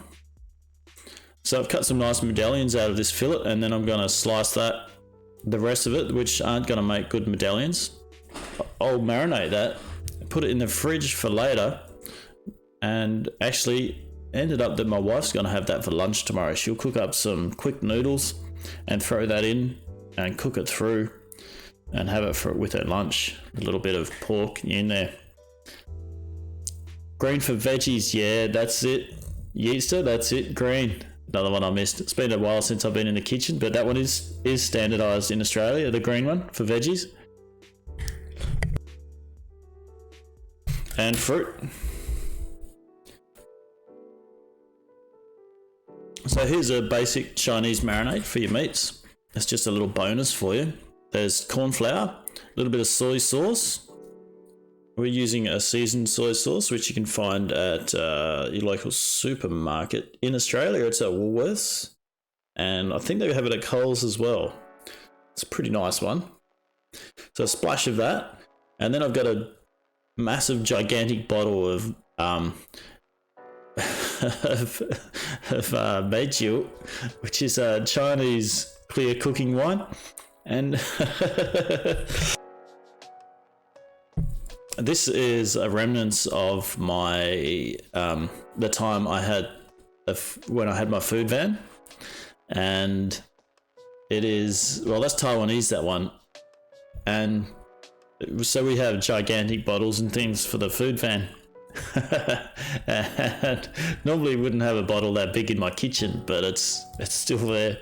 So I've cut some nice medallions out of this fillet, and then I'm going to slice the rest of it, which aren't going to make good medallions. I'll marinate that, put it in the fridge for later, and actually ended up that my wife's going to have that for lunch tomorrow. She'll cook up some quick noodles and throw that in and cook it through and have it with her lunch. A little bit of pork in there. Green for veggies, yeah, that's it. Yeaster, that's it, green. Another one I missed. It's been a while since I've been in the kitchen, but that one is standardised in Australia, the green one for veggies. And fruit. So here's a basic Chinese marinade for your meats. It's just a little bonus for you. There's corn flour, a little bit of soy sauce. We're using a seasoned soy sauce, which you can find at your local supermarket. In Australia, it's at Woolworths, and I think they have it at Coles as well. It's a pretty nice one. So a splash of that, and then I've got a massive, gigantic bottle of Beijiu, which is a Chinese clear cooking wine, and this is a remnants of my the time I had when I had my food van, and it is, well, that's Taiwanese, that one, and so we have gigantic bottles and things for the food van. And normally wouldn't have a bottle that big in my kitchen, but it's still there.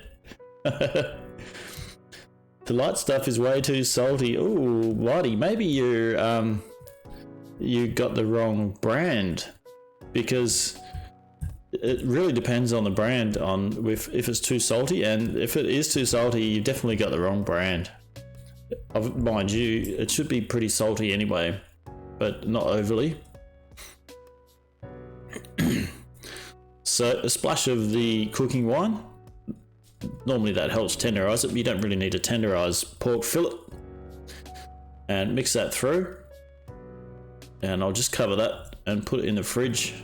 The light stuff is way too salty. Ooh, Whitey, maybe you got the wrong brand, because it really depends on the brand on if it's too salty, and if it is too salty, you've definitely got the wrong brand. Mind you, it should be pretty salty anyway, but not overly. So a splash of the cooking wine. Normally that helps tenderize it, but you don't really need to tenderize pork fillet. And mix that through. And I'll just cover that and put it in the fridge.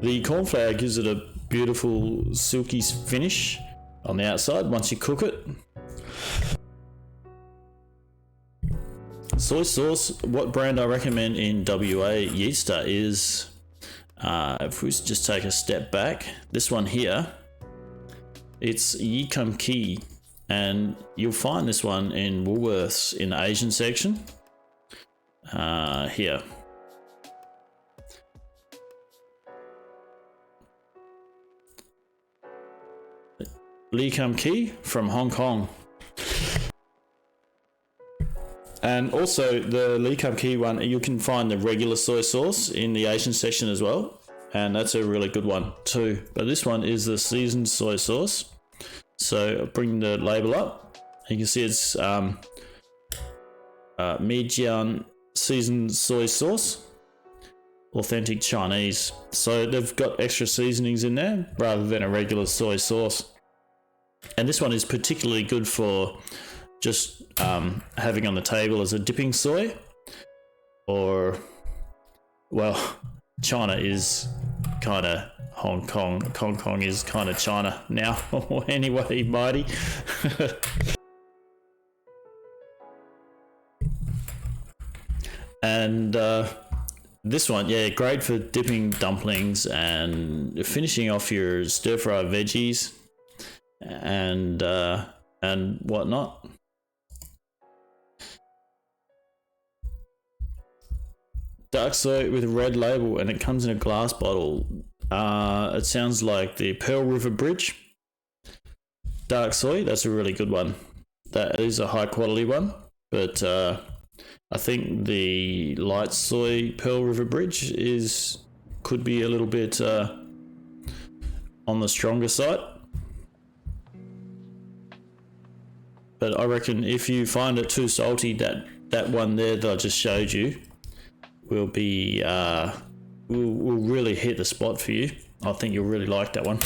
The corn flour gives it a beautiful silky finish on the outside once you cook it. Soy sauce, what brand I recommend in WA Yeaster is, if we just take a step back, this one here, it's Yi Kum Ki, and you'll find this one in Woolworths in the Asian section. Here. Yi Kum Ki from Hong Kong. And also the Yi Kum Ki one, you can find the regular soy sauce in the Asian section as well, and that's a really good one too. But this one is the seasoned soy sauce. So I'll bring the label up. You can see it's Medallion seasoned soy sauce, authentic Chinese. So they've got extra seasonings in there rather than a regular soy sauce. And this one is particularly good for just having on the table as a dipping soy, or, well, China is kind of Hong Kong. Hong Kong is kind of China now. Anyway, mighty. And this one, yeah, great for dipping dumplings and finishing off your stir-fry veggies and whatnot. Dark soy with a red label, and it comes in a glass bottle. It sounds like the Pearl River Bridge dark soy. That's a really good one. That is a high quality one, but I think the light soy Pearl River Bridge could be a little bit on the stronger side. But I reckon if you find it too salty, that one there that I just showed you will be will really hit the spot for you. I think you'll really like that one.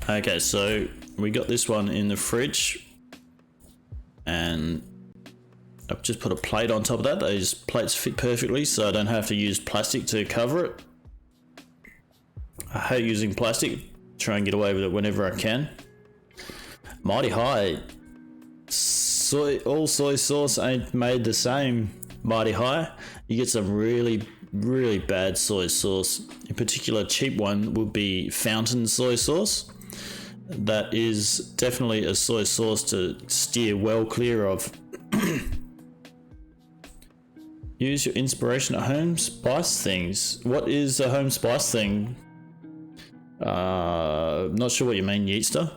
Okay, so we got this one in the fridge, and I've just put a plate on top of that. Those plates fit perfectly, so I don't have to use plastic to cover it. I hate using plastic. Try and get away with it whenever I can. Mighty high. All soy sauce ain't made the same. Mighty high. You get some really, really bad soy sauce. In particular, cheap one would be fountain soy sauce. That is definitely a soy sauce to steer well clear of. Use your inspiration at home. Spice things. What is a home spice thing? Not sure what you mean, Yeaster.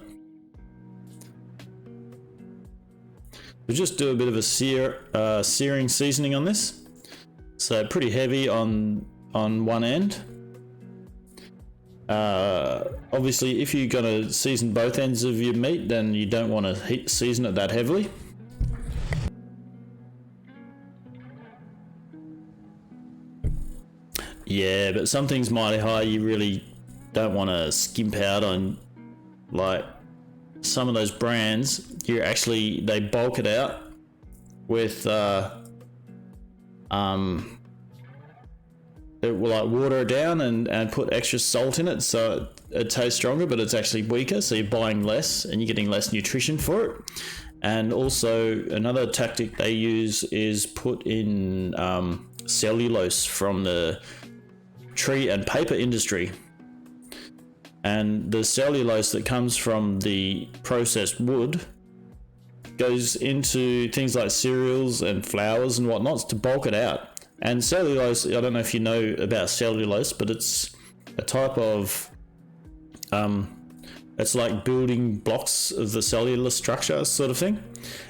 We'll just do a bit of a searing seasoning on this. So pretty heavy on on one end. Obviously, if you're going to season both ends of your meat, then you don't want to season it that heavily. Yeah, but some things mighty high, you really don't want to skimp out on. Like some of those brands, they bulk it out with it will like water it down and put extra salt in it, so it tastes stronger, but it's actually weaker, so you're buying less and you're getting less nutrition for it. And also another tactic they use is put in cellulose from the tree and paper industry. And the cellulose that comes from the processed wood goes into things like cereals and flours and whatnots to bulk it out. And cellulose, I don't know if you know about cellulose, but it's a type of, it's like building blocks of the cellular structure sort of thing.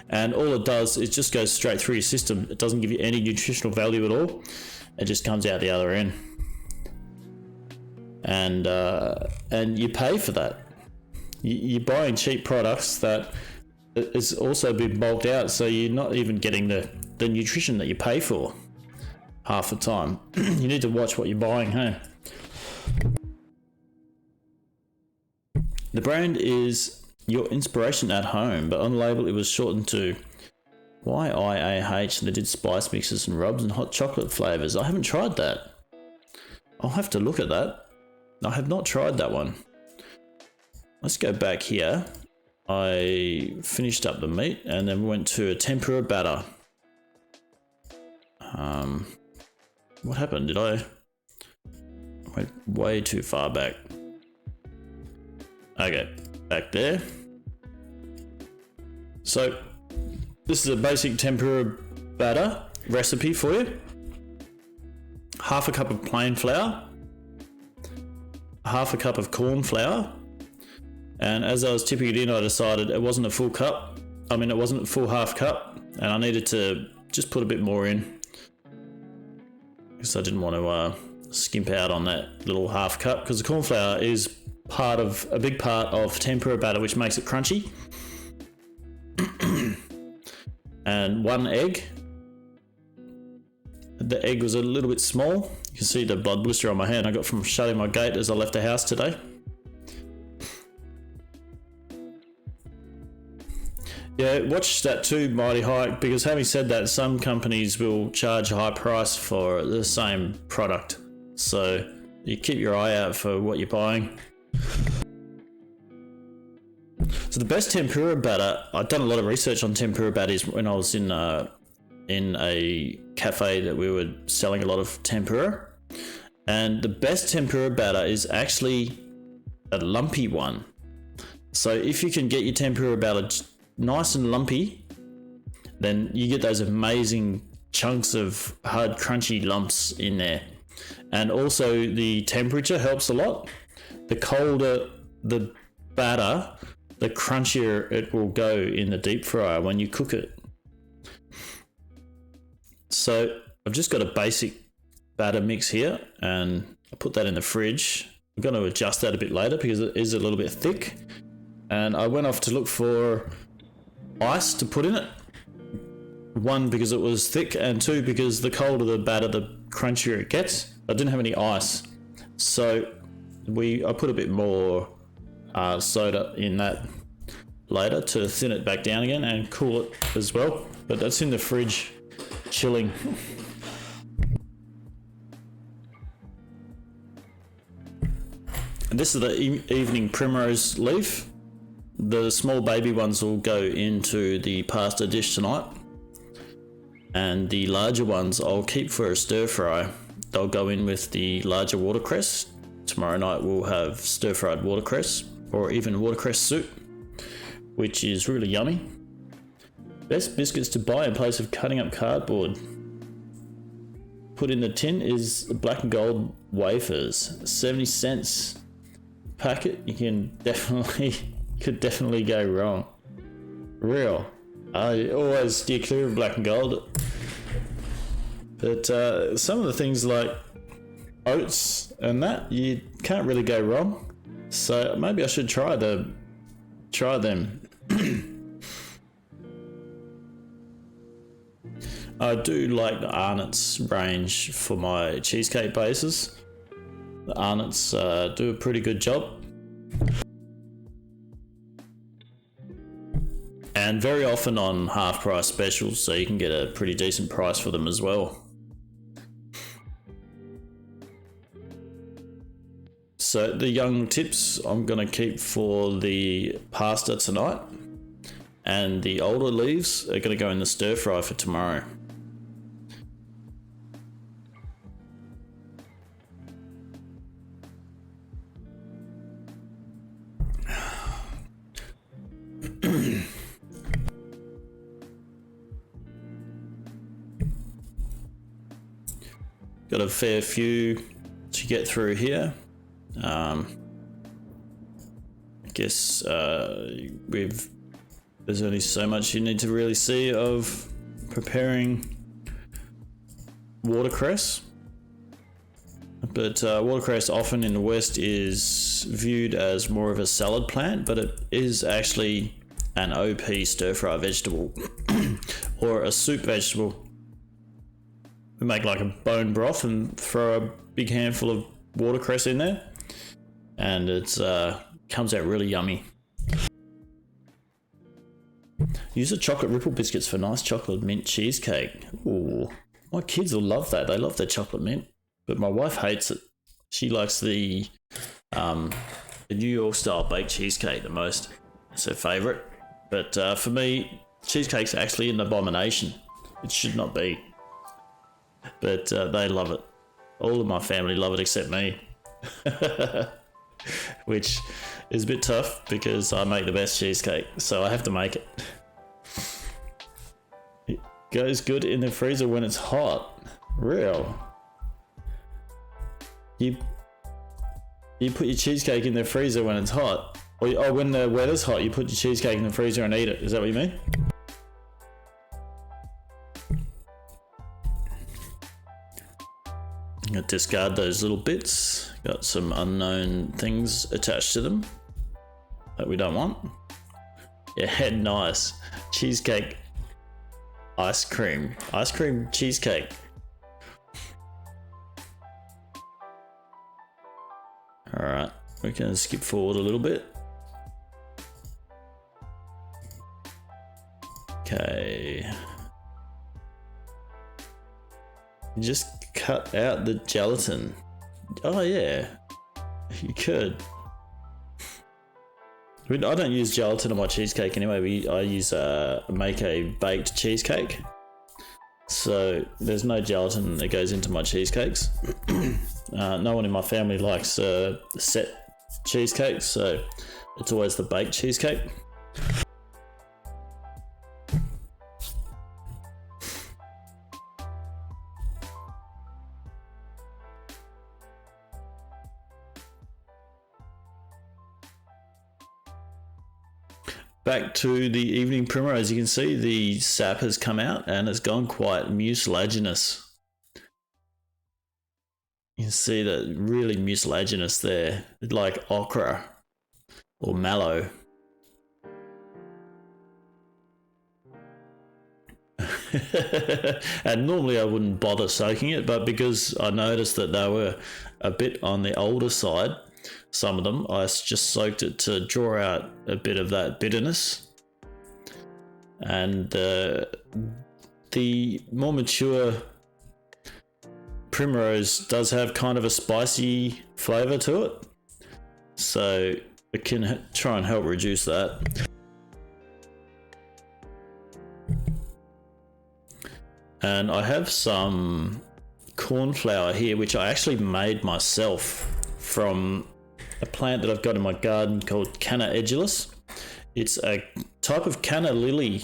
And all it does is just goes straight through your system. It doesn't give you any nutritional value at all. It just comes out the other end. And you pay for that. You're buying cheap products that is also been bulked out, so you're not even getting the nutrition that you pay for half the time. You need to watch what you're buying, hey? The brand is Your Inspiration at Home, but on the label it was shortened to YIAH, and they did spice mixes and rubs and hot chocolate flavours. I haven't tried that. I'll have to look at that. I have not tried that one. Let's go back here. I finished up the meat and then went to a tempura batter. What happened? I went way too far back. Okay, back there. So this is a basic tempura batter recipe for you. Half a cup of plain flour, half a cup of corn flour, and as I was tipping it in, I decided it wasn't a full cup. It wasn't a full half cup, and I needed to just put a bit more in because I didn't want to skimp out on that little half cup, because the corn flour is a big part of tempura batter, which makes it crunchy. And 1 egg. The egg was a little bit small. You can see the blood blister on my hand I got from shutting my gate as I left the house today. Yeah, watch that too, Mighty High, because having said that, some companies will charge a high price for the same product. So you keep your eye out for what you're buying. So the best tempura batter, I've done a lot of research on tempura batters when I was in a cafe that we were selling a lot of tempura. And the best tempura batter is actually a lumpy one. So if you can get your tempura batter nice and lumpy, then you get those amazing chunks of hard crunchy lumps in there. And also the temperature helps a lot. The colder the batter, the crunchier it will go in the deep fryer when you cook it. So I've just got a basic batter mix here, and I put that in the fridge. I'm going to adjust that a bit later because it is a little bit thick. And I went off to look for ice to put in it. 1, because it was thick, and 2, because the colder the batter, the crunchier it gets. I didn't have any ice, so I put a bit more soda in that later to thin it back down again and cool it as well. But that's in the fridge, chilling. And this is the evening primrose leaf. The small baby ones will go into the pasta dish tonight, and the larger ones I'll keep for a stir fry. They'll go in with the larger watercress. Tomorrow night we'll have stir fried watercress, or even watercress soup, which is really yummy. Best biscuits to buy in place of cutting up cardboard. Put in the tin is black and gold wafers, 70 cents packet. You could definitely go wrong. Real. I always steer clear of black and gold. But some of the things like oats and that, you can't really go wrong. So maybe I should try them. I do like the Arnott's range for my cheesecake bases. The Arnott's do a pretty good job. And very often on half price specials, so you can get a pretty decent price for them as well. So the young tips I'm going to keep for the pasta tonight, and the older leaves are going to go in the stir fry for tomorrow. Got a fair few to get through here. I guess there's only so much you need to really see of preparing watercress. But watercress often in the West is viewed as more of a salad plant, but it is actually an OP stir-fry vegetable or a soup vegetable. We make like a bone broth and throw a big handful of watercress in there, and it comes out really yummy. Use the chocolate ripple biscuits for nice chocolate mint cheesecake. Ooh, my kids will love that. They love their chocolate mint, but my wife hates it. She likes the New York style baked cheesecake the most. It's her favourite. But for me, cheesecake's actually an abomination. It should not be. But they love it. All of my family love it except me. Which is a bit tough because I make the best cheesecake, so I have to make it. It goes good in the freezer when it's hot. Real. You put your cheesecake in the freezer when it's hot. Or when the weather's hot, you put your cheesecake in the freezer and eat it. Is that what you mean? I'm going to discard those little bits. Got some unknown things attached to them that we don't want. Yeah, nice. Cheesecake ice cream. Ice cream cheesecake. Alright, we can skip forward a little bit. Okay. Just cut out the gelatin. Oh yeah, you could. I mean, I don't use gelatin on my cheesecake anyway. I use make a baked cheesecake, so there's no gelatin that goes into my cheesecakes. No one in my family likes set cheesecakes, so it's always the baked cheesecake. Back to the evening primrose, you can see the sap has come out and it's gone quite mucilaginous. You can see that really mucilaginous there, like ochre or mallow. And normally I wouldn't bother soaking it, but because I noticed that they were a bit on the older side, some of them, I just soaked it to draw out a bit of that bitterness. And the more mature primrose does have kind of a spicy flavour to it, so it can try and help reduce that. And I have some corn flour here, which I actually made myself from a plant that I've got in my garden called Canna edulis. It's a type of canna lily,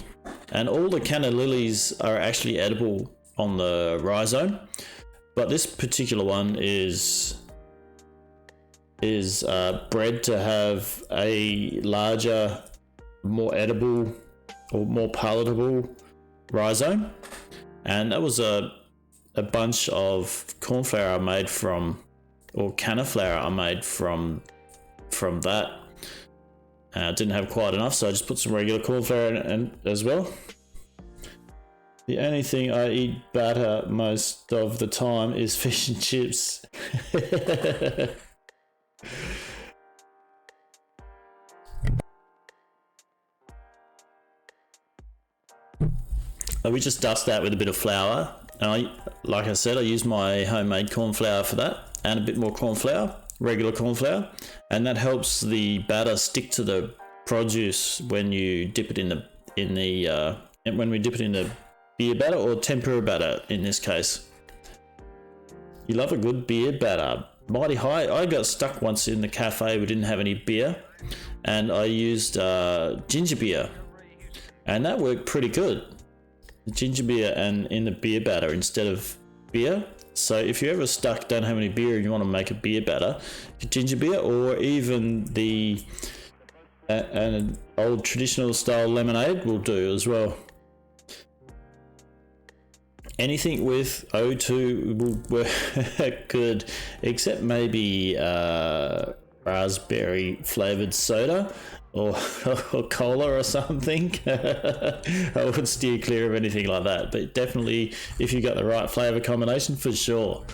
and all the canna lilies are actually edible on the rhizome, but this particular one is bred to have a larger, more edible or more palatable rhizome. And that was a bunch of corn flour I made from or canna flour I made from that. I didn't have quite enough, so I just put some regular corn flour in as well. The only thing I eat batter most of the time is fish and chips. We just dust that with a bit of flour. And like I said, I use my homemade corn flour for that, and a bit more corn flour, regular corn flour, and that helps the batter stick to the produce when you dip it when we dip it in the beer batter or tempura batter in this case. You love a good beer batter. Mighty high. I got stuck once in the cafe. We didn't have any beer, and I used ginger beer, and that worked pretty good. Ginger beer and in the beer batter instead of beer. So if you're ever stuck, don't have any beer, and you want to make a beer batter, ginger beer, or even an old traditional style lemonade will do as well. Anything with O2 will work good, except maybe raspberry flavored soda or cola or something. I would steer clear of anything like that, but definitely if you got the right flavor combination, for sure.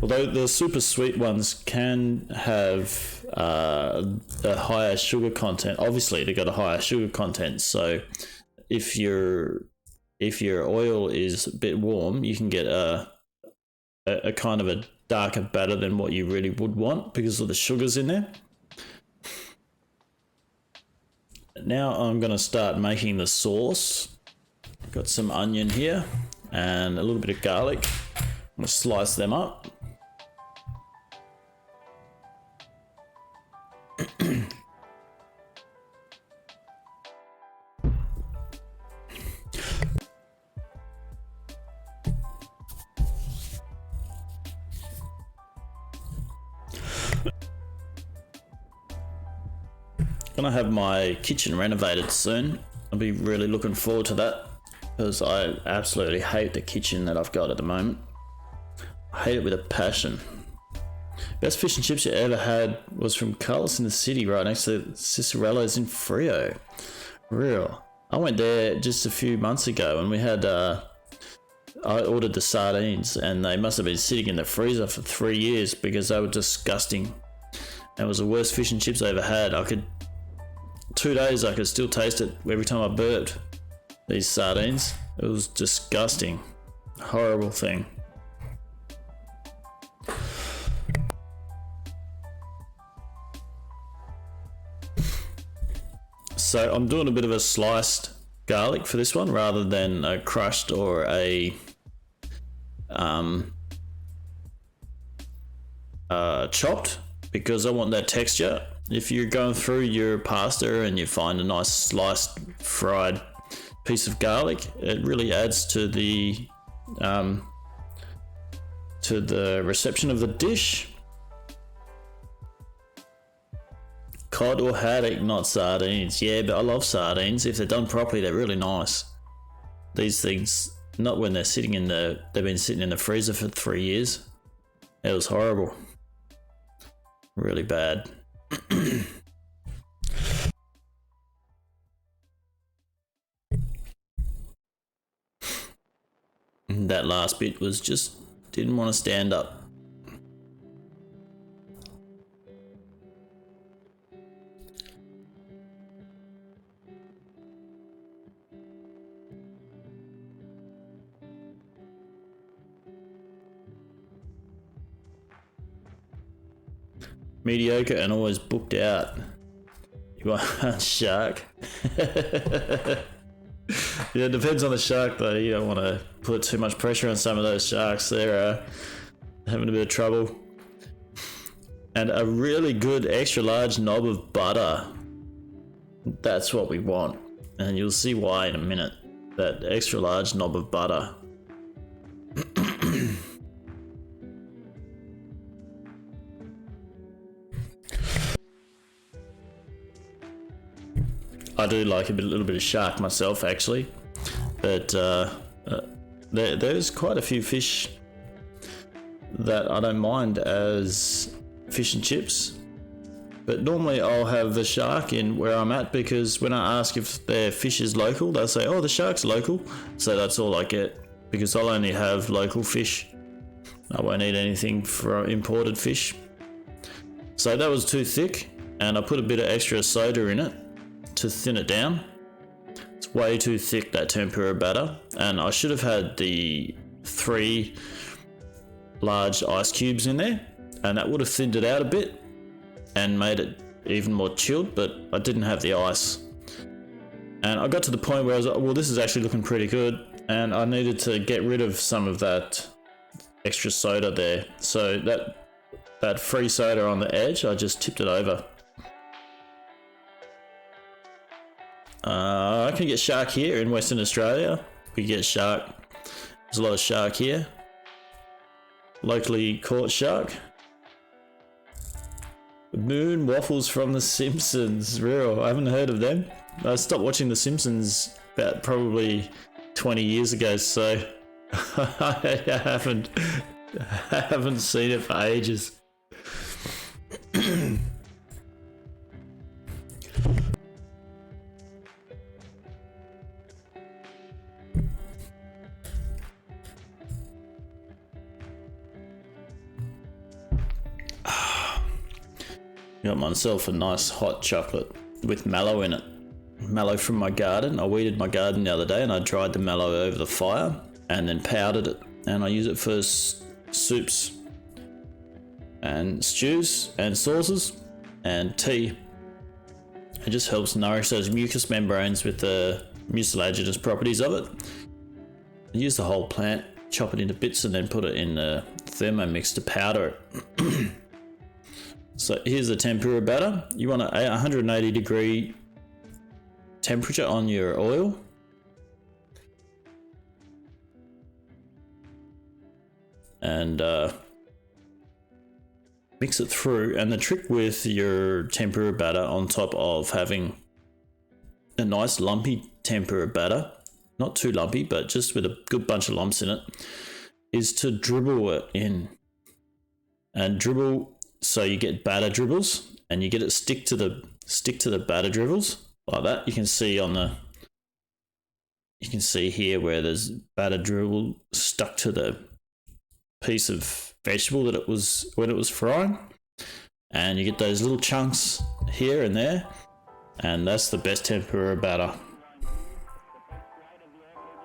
Although the super sweet ones can have a higher sugar content. Obviously they got a higher sugar content, so if your oil is a bit warm, you can get a kind of a darker batter than what you really would want because of the sugars in there. Now I'm going to start making the sauce. Got some onion here and a little bit of garlic. I'm going to slice them up. Gonna have my kitchen renovated soon. I'll be really looking forward to that because I absolutely hate the kitchen that I've got at the moment. I hate it with a passion. Best fish and chips you ever had was from Carlos in the City, right next to Cicerello's in Frio. Real. I went there just a few months ago and we had I ordered the sardines and they must have been sitting in the freezer for 3 years because they were disgusting. It was the worst fish and chips I ever had. 2 days I could still taste it every time I burped. These sardines. It was disgusting. Horrible thing. So I'm doing a bit of a sliced garlic for this one rather than a crushed or a chopped, because I want that texture. If you're going through your pasta and you find a nice sliced fried piece of garlic, it really adds to the reception of the dish. Cod or haddock, not sardines. Yeah, but I love sardines. If they're done properly, they're really nice. These things, not when they've been sitting in the freezer for 3 years. It was horrible. Really bad. That last bit was just didn't want to stand up. Mediocre and always booked out. You want shark? Yeah, it depends on the shark though. You don't want to put too much pressure on some of those sharks. They're having a bit of trouble. And a really good extra large knob of butter. That's what we want. And you'll see why in a minute. That extra large knob of butter. I do like a little bit of shark myself, actually, but there's quite a few fish that I don't mind as fish and chips. But normally I'll have the shark in where I'm at, because when I ask if their fish is local, they'll say, oh, the shark's local. So that's all I get, because I'll only have local fish. I won't eat anything for imported fish. So that was too thick, and I put a bit of extra soda in it to thin it down. It's way too thick, that tempura batter, and I should have had the 3 large ice cubes in there, and that would have thinned it out a bit and made it even more chilled, but I didn't have the ice. And I got to the point where I was like, well, this is actually looking pretty good, and I needed to get rid of some of that extra soda there. So that free soda on the edge, I just tipped it over. I can get shark here in Western Australia. We get shark. There's a lot of shark here. Locally caught shark. Moon waffles from The Simpsons. Real. I haven't heard of them. I stopped watching The Simpsons about probably 20 years ago, so I haven't seen it for ages. Got myself a nice hot chocolate with mallow in it. Mallow from my garden. I weeded my garden the other day and I dried the mallow over the fire and then powdered it. And I use it for soups and stews and sauces and tea. It just helps nourish those mucous membranes with the mucilaginous properties of it. I use the whole plant, chop it into bits and then put it in the Thermomix to powder it. So here's the tempura batter. You want a 180 degree temperature on your oil. And mix it through. And the trick with your tempura batter, on top of having a nice lumpy tempura batter, not too lumpy, but just with a good bunch of lumps in it, is to dribble it in. And dribble, so you get batter dribbles, and you get it stick to the batter dribbles like that. You can see here where there's batter dribble stuck to the piece of vegetable that it was when it was frying, and you get those little chunks here and there, and that's the best tempura batter.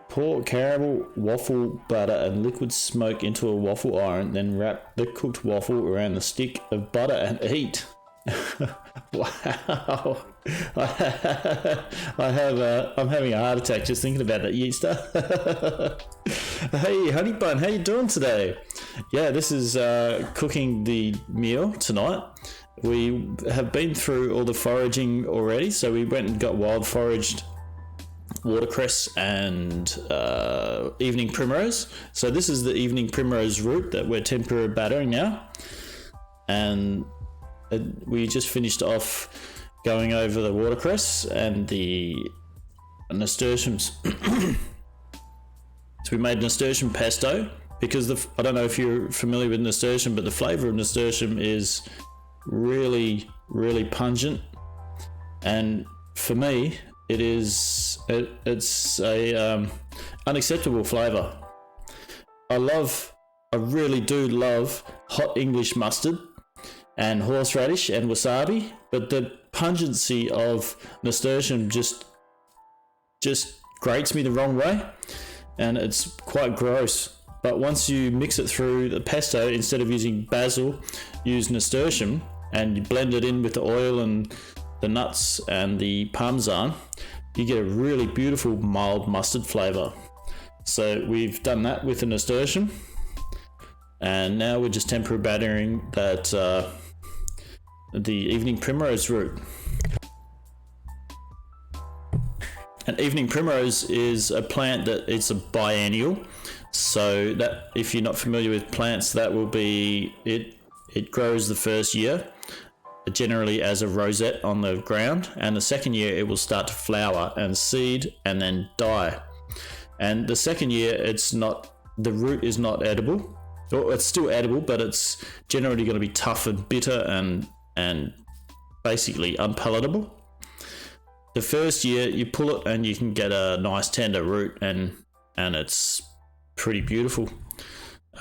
Pour caramel waffle batter and liquid smoke into a waffle iron, then wrap the cooked waffle around the stick of butter and eat. Wow. I'm having a heart attack just thinking about that yeaster. Hey, Honey Bun, how you doing today? Yeah, this is cooking the meal tonight. We have been through all the foraging already, so we went and got wild foraged watercress and evening primrose. So this is the evening primrose root that we're tempura battering now, and we just finished off going over the watercress and the nasturtiums. So we made nasturtium pesto, because I don't know if you're familiar with nasturtium, but the flavor of nasturtium is really, really pungent, and for me it's a unacceptable flavor. I really do love hot English mustard and horseradish and wasabi, but the pungency of nasturtium just grates me the wrong way, and it's quite gross. But once you mix it through the pesto, instead of using basil, use nasturtium, and you blend it in with the oil and the nuts and the Parmesan, you get a really beautiful mild mustard flavor. So we've done that with the nasturtium, and now we're just tempura battering that the evening primrose root. And evening primrose is a plant that it's a biennial. So that, if you're not familiar with plants, that will be it. It grows the first year, generally as a rosette on the ground, and the second year it will start to flower and seed and then die. And the second year, the root is not edible, Well, it's still edible, but it's generally going to be tough and bitter and basically unpalatable. The first year you pull it and you can get a nice tender root, and it's pretty beautiful.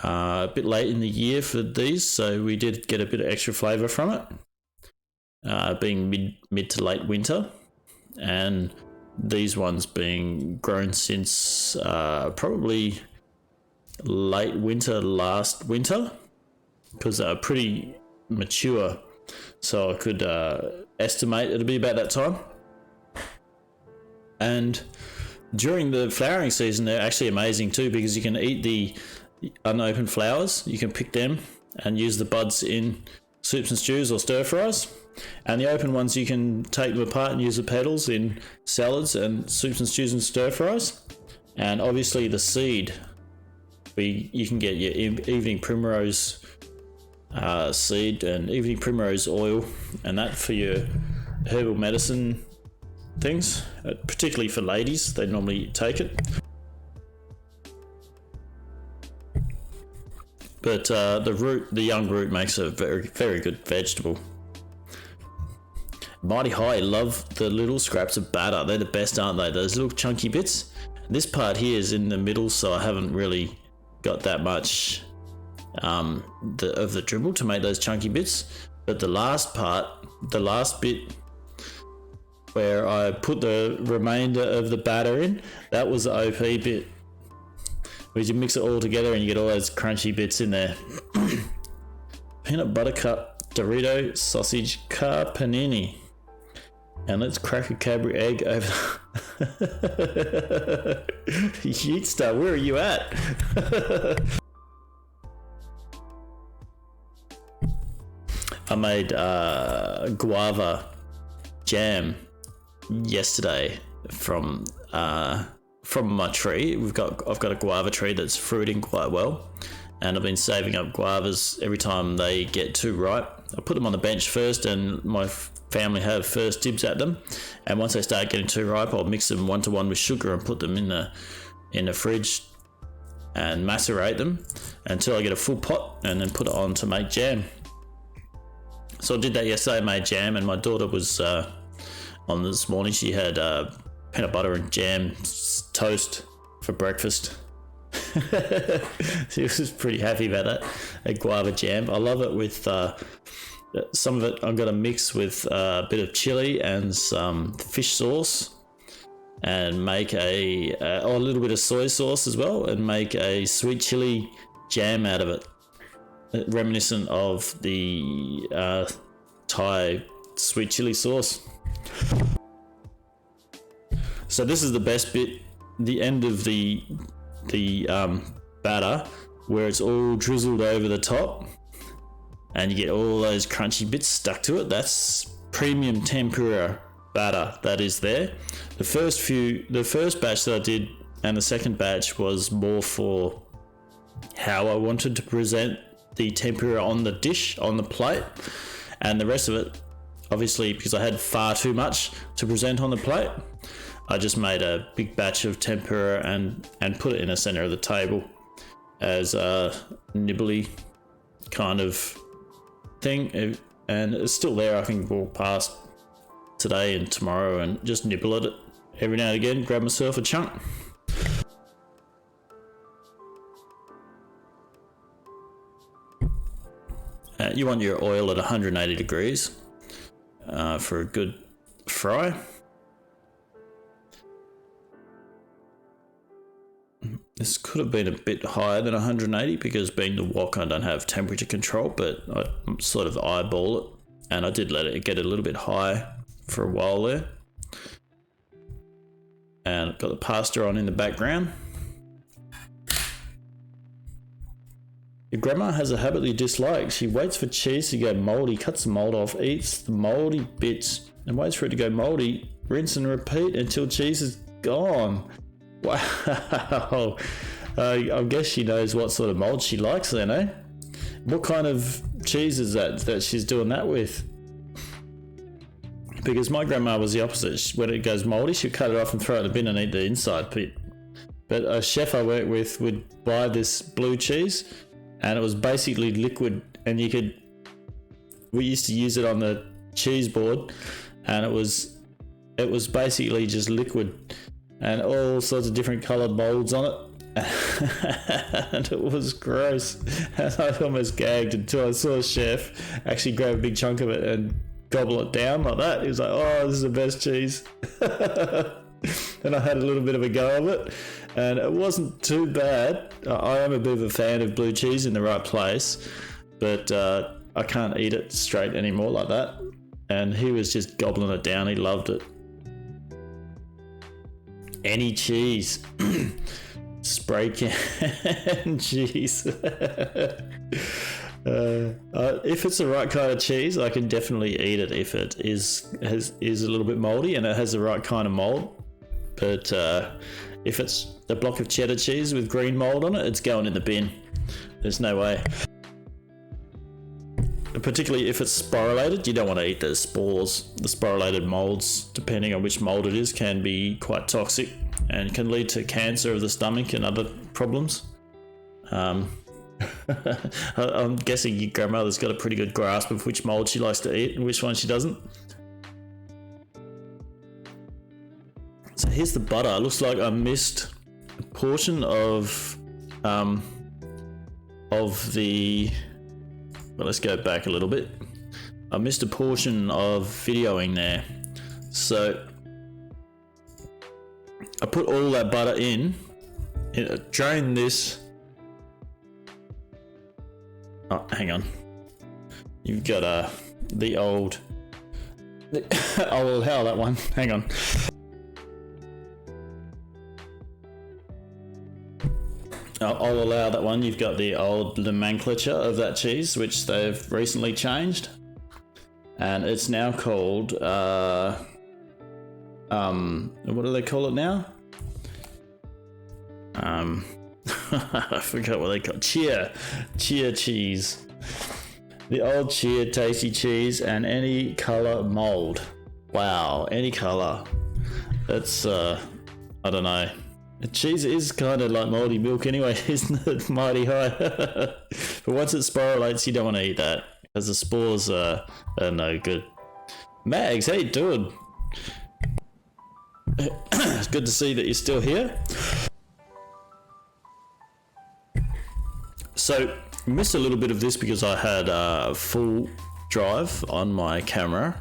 A bit late in the year for these, so we did get a bit of extra flavour from it, being mid to late winter, and these ones being grown since probably late winter last winter, because they are pretty mature, so I could estimate it'll be about that time. And during the flowering season, they're actually amazing too, because you can eat the unopened flowers. You can pick them and use the buds in soups and stews or stir fries, and the open ones you can take them apart and use the petals in salads and soups and stews and stir fries. And obviously the seed, you can get your evening primrose seed and evening primrose oil, and that for your herbal medicine things, particularly for ladies. They normally take it. But the young root makes a very, very good vegetable. Mighty High love the little scraps of batter. They're the best, aren't they? Those little chunky bits. This part here is in the middle, so I haven't really got that much of the dribble to make those chunky bits. But the last bit where I put the remainder of the batter in, that was the OP bit. Where you mix it all together and you get all those crunchy bits in there. Peanut butter cup Dorito sausage car panini. And let's crack a Cadbury egg over. Yeetster, where are you at? I made guava jam yesterday from my tree. I've got a guava tree that's fruiting quite well, and I've been saving up guavas every time they get too ripe. I put them on the bench first, and my family have first dibs at them. And once they start getting too ripe, I'll mix them 1-to-1 with sugar and put them in the fridge and macerate them until I get a full pot, and then put it on to make jam. So I did that yesterday. I made jam, and my daughter was on this morning. She had peanut butter and jam toast for breakfast. She was pretty happy about that. A guava jam. I love it with some of it I'm going to mix with a bit of chili and some fish sauce, and make a little bit of soy sauce as well, and make a sweet chili jam out of it, reminiscent of the Thai sweet chili sauce. So this is the best bit, the end of the batter, where it's all drizzled over the top and you get all those crunchy bits stuck to it. That's premium tempura batter that is there. The first batch that I did and the second batch was more for how I wanted to present the tempura on the dish, on the plate, and the rest of it, obviously, because I had far too much to present on the plate, I just made a big batch of tempura and put it in the center of the table as a nibbly kind of thing, and it's still there. I can walk past today and tomorrow and just nibble at it every now and again, grab myself a chunk. You want your oil at 180 degrees for a good fry. This could have been a bit higher than 180 because being the wok, I don't have temperature control, but I sort of eyeball it, and I did let it get a little bit high for a while there. And I've got the pasta on in the background. Your grandma has a habit you dislike. She waits for cheese to go mouldy, cuts the mould off, eats the mouldy bits, and waits for it to go mouldy, rinse and repeat until cheese is gone. Wow. I guess she knows what sort of mould she likes then, eh? What kind of cheese is that she's doing that with? Because my grandma was the opposite. When it goes mouldy, she'd cut it off and throw it in the bin and eat the inside bit. But a chef I work with would buy this blue cheese, and it was basically liquid, and we used to use it on the cheese board, and it was basically just liquid and all sorts of different coloured molds on it. And it was gross, and I almost gagged until I saw a chef actually grab a big chunk of it and gobble it down like that. He was like, "Oh, this is the best cheese." And I had a little bit of a go of it, and it wasn't too bad. I am a bit of a fan of blue cheese in the right place, but I can't eat it straight anymore like that. And he was just gobbling it down. He loved it. Any cheese. Spray can cheese. If it's the right kind of cheese, I can definitely eat it if it is a little bit moldy and it has the right kind of mold. But if it's a block of cheddar cheese with green mold on it, it's going in the bin. There's no way. Particularly if it's sporulated, you don't want to eat the spores. The sporulated molds, depending on which mold it is, can be quite toxic and can lead to cancer of the stomach and other problems. I'm guessing your grandmother's got a pretty good grasp of which mold she likes to eat and which one she doesn't. So here's the butter. It looks like I missed a portion of the... Well, let's go back a little bit. I missed a portion of videoing there. So I put all that butter in, drain this. Oh, hang on. You've got the old... Oh, well, hell, that one. Hang on. I'll allow that one. You've got the old nomenclature of that cheese, which they've recently changed, and it's now called what do they call it now? I forgot what they call it. Cheer cheese. The old cheer tasty cheese, and any color mold. Wow, any color. That's I don't know. Cheese is kind of like moldy milk anyway, isn't it? Mighty high. But once it sporulates, you don't want to eat that, because the spores are no good. Mags, how you doing? It's good to see that you're still here. So, I missed a little bit of this because I had a full drive on my camera,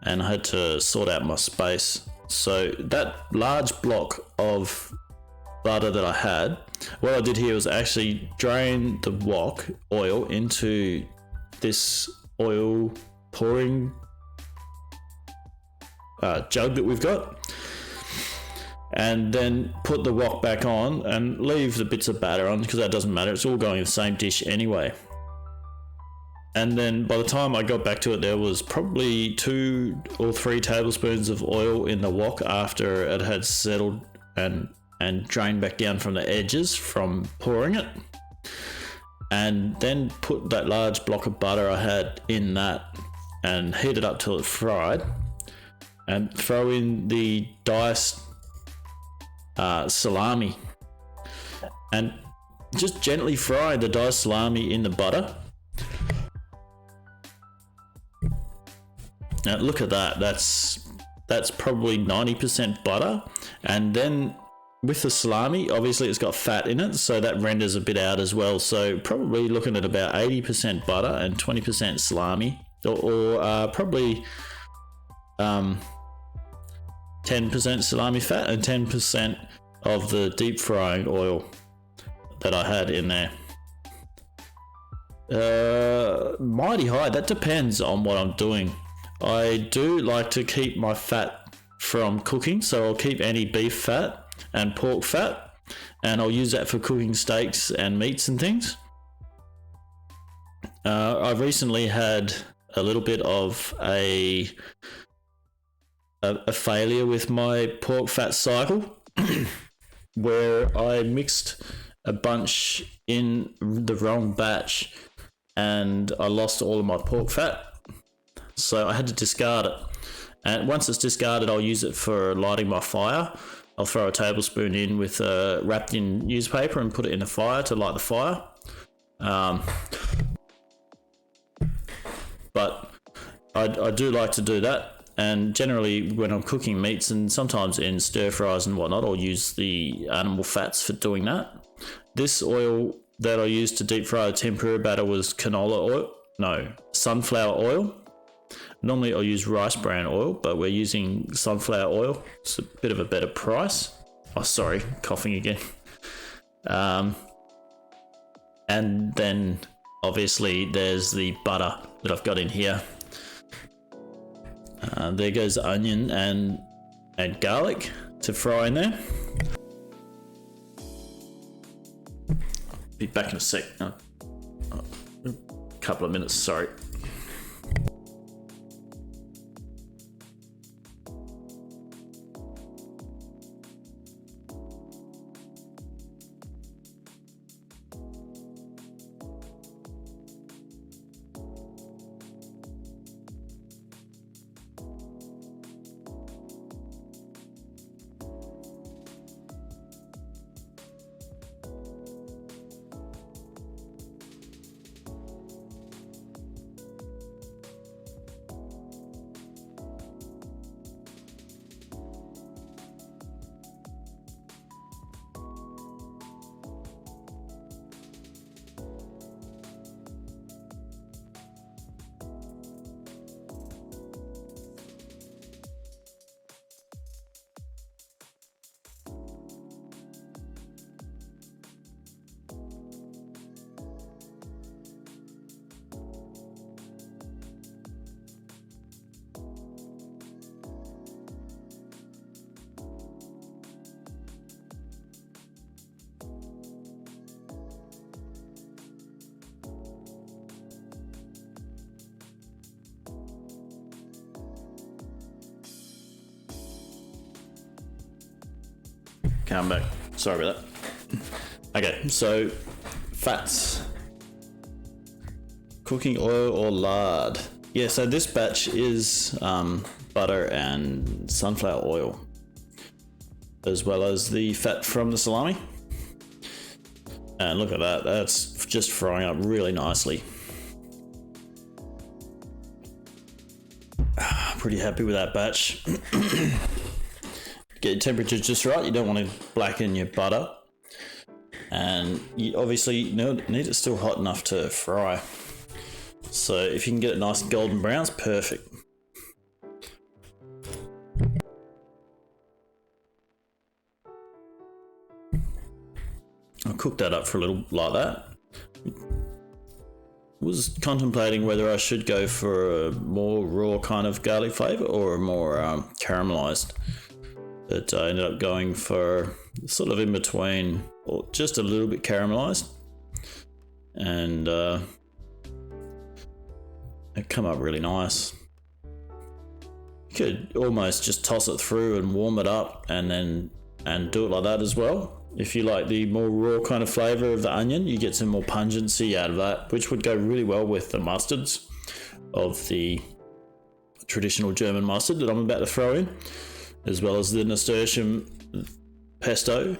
and I had to sort out my space. So that large block of butter that I had, what I did here was actually drain the wok oil into this oil pouring jug that we've got, and then put the wok back on and leave the bits of batter on, because that doesn't matter, it's all going in the same dish anyway. And then by the time I got back to it, there was probably 2 or 3 tablespoons of oil in the wok after it had settled and drained back down from the edges from pouring it. And then put that large block of butter I had in that and heat it up till it fried. And throw in the diced salami. And just gently fry the diced salami in the butter. Now look at that, that's probably 90% butter, and then with the salami, obviously it's got fat in it, so that renders a bit out as well, so probably looking at about 80% butter and 20% salami, or probably 10% salami fat and 10% of the deep frying oil that I had in there. Mighty high, that depends on what I'm doing. I do like to keep my fat from cooking, so I'll keep any beef fat and pork fat, and I'll use that for cooking steaks and meats and things. I've recently had a little bit of a failure with my pork fat cycle, where I mixed a bunch in the wrong batch and I lost all of my pork fat. So I had to discard it, and once it's discarded, I'll use it for lighting my fire. I'll throw a tablespoon in with wrapped in newspaper and put it in the fire to light the fire. But I do like to do that. And generally when I'm cooking meats and sometimes in stir fries and whatnot, I'll use the animal fats for doing that. This oil that I used to deep fry the tempura batter was sunflower oil. Normally I'll use rice bran oil, but we're using sunflower oil. It's a bit of a better price. Oh, sorry, coughing again. And then obviously there's the butter that I've got in here. There goes the onion and garlic to fry in there. Be back in a sec. A couple of minutes, sorry. Come back. Sorry about that. Okay, so fats. Cooking oil or lard. Yeah, so this batch is butter and sunflower oil, as well as the fat from the salami. And look at that, that's just frying up really nicely. Pretty happy with that batch. Get your temperature just right. You don't want to blacken your butter, and you obviously need it still hot enough to fry. So if you can get it nice and golden brown, it's perfect. I'll cook that up for a little like that. Was contemplating whether I should go for a more raw kind of garlic flavour or a more caramelised. But I ended up going for sort of in between, or just a little bit caramelised, and it come up really nice. You could almost just toss it through and warm it up, and do it like that as well. If you like the more raw kind of flavour of the onion, you get some more pungency out of that, which would go really well with the mustards of the traditional German mustard that I'm about to throw in, as well as the nasturtium pesto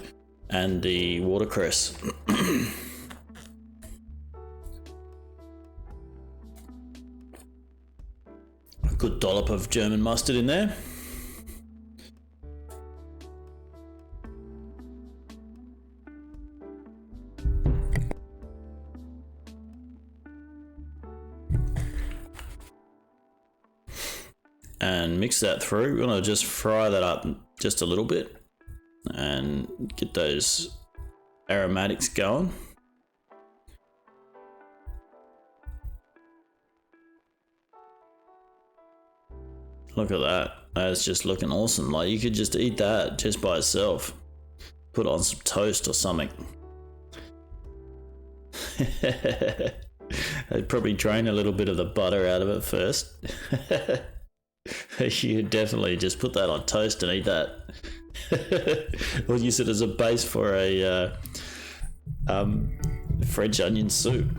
and the watercress. A good dollop of German mustard in there. And mix that through. We're going to just fry that up just a little bit and get those aromatics going. Look at that. That's just looking awesome. Like, you could just eat that just by itself. Put on some toast or something. I'd probably drain a little bit of the butter out of it first. You definitely just put that on toast and eat that. Or use it as a base for a French onion soup.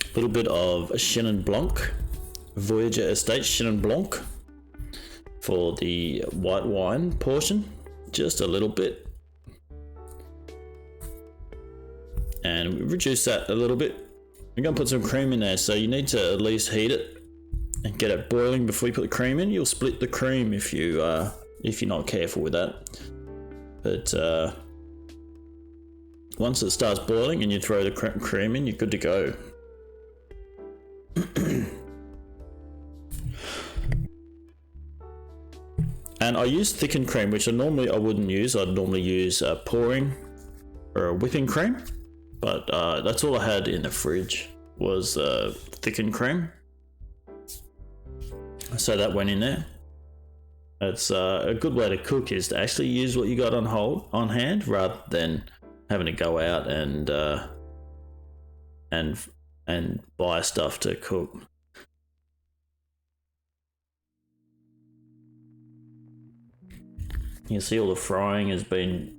A little bit of Chenin Blanc, Voyager Estate Chenin Blanc for the white wine portion. Just a little bit. and we reduce that a little bit. We're going to put some cream in there, so you need to at least heat it and get it boiling before you put the cream in. You'll split the cream if you're not careful with that. But once it starts boiling and you throw the cream in, you're good to go. And I use thickened cream, which I wouldn't use. I'd normally use pouring or a whipping cream, but that's all I had in the fridge was thickened cream. So that went in there. It's a good way to cook is to actually use what you got on hand rather than having to go out and buy stuff to cook. You can see all the frying has been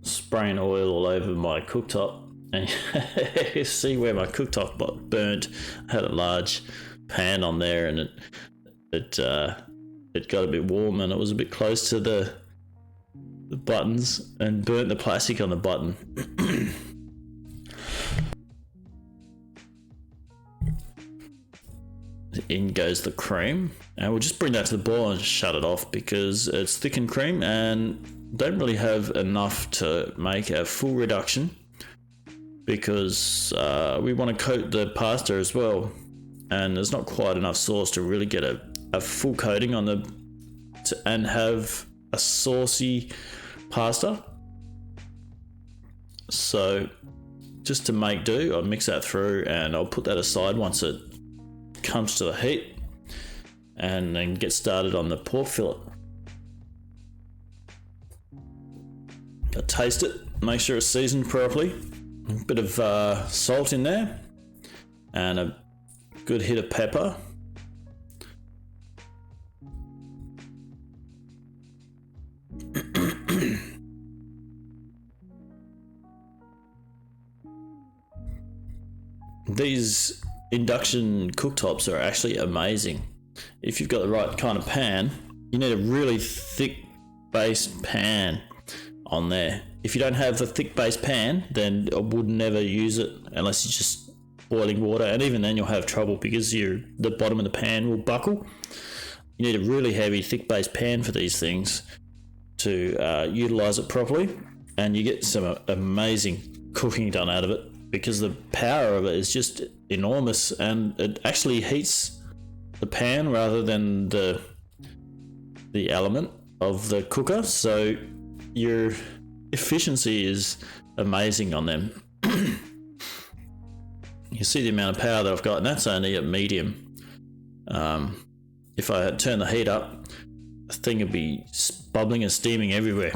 spraying oil all over my cooktop, and you see where my cooktop got burnt. I had a large pan on there, and it got a bit warm, and it was a bit close to the buttons and burnt the plastic on the button. In goes the cream, and we'll just bring that to the boil and shut it off because it's thickened cream and don't really have enough to make a full reduction, because we want to coat the pasta as well, and there's not quite enough sauce to really get a full coating on and have a saucy pasta. So just to make do, I'll mix that through and I'll put that aside once it comes to the heat, and then get started on the pork fillet. I'll taste it, make sure it's seasoned properly. A bit of salt in there and a good hit of pepper. These induction cooktops are actually amazing. If you've got the right kind of pan, you need a really thick based pan on there. If you don't have a thick based pan, then I would never use it unless you're just boiling water, and even then you'll have trouble because the bottom of the pan will buckle. You need a really heavy thick based pan for these things to utilize it properly, and you get some amazing cooking done out of it because the power of it is just enormous, and it actually heats the pan rather than the element of the cooker, so your efficiency is amazing on them. You see the amount of power that I've got, and that's only at medium. If I had turned the heat up, the thing would be bubbling and steaming everywhere.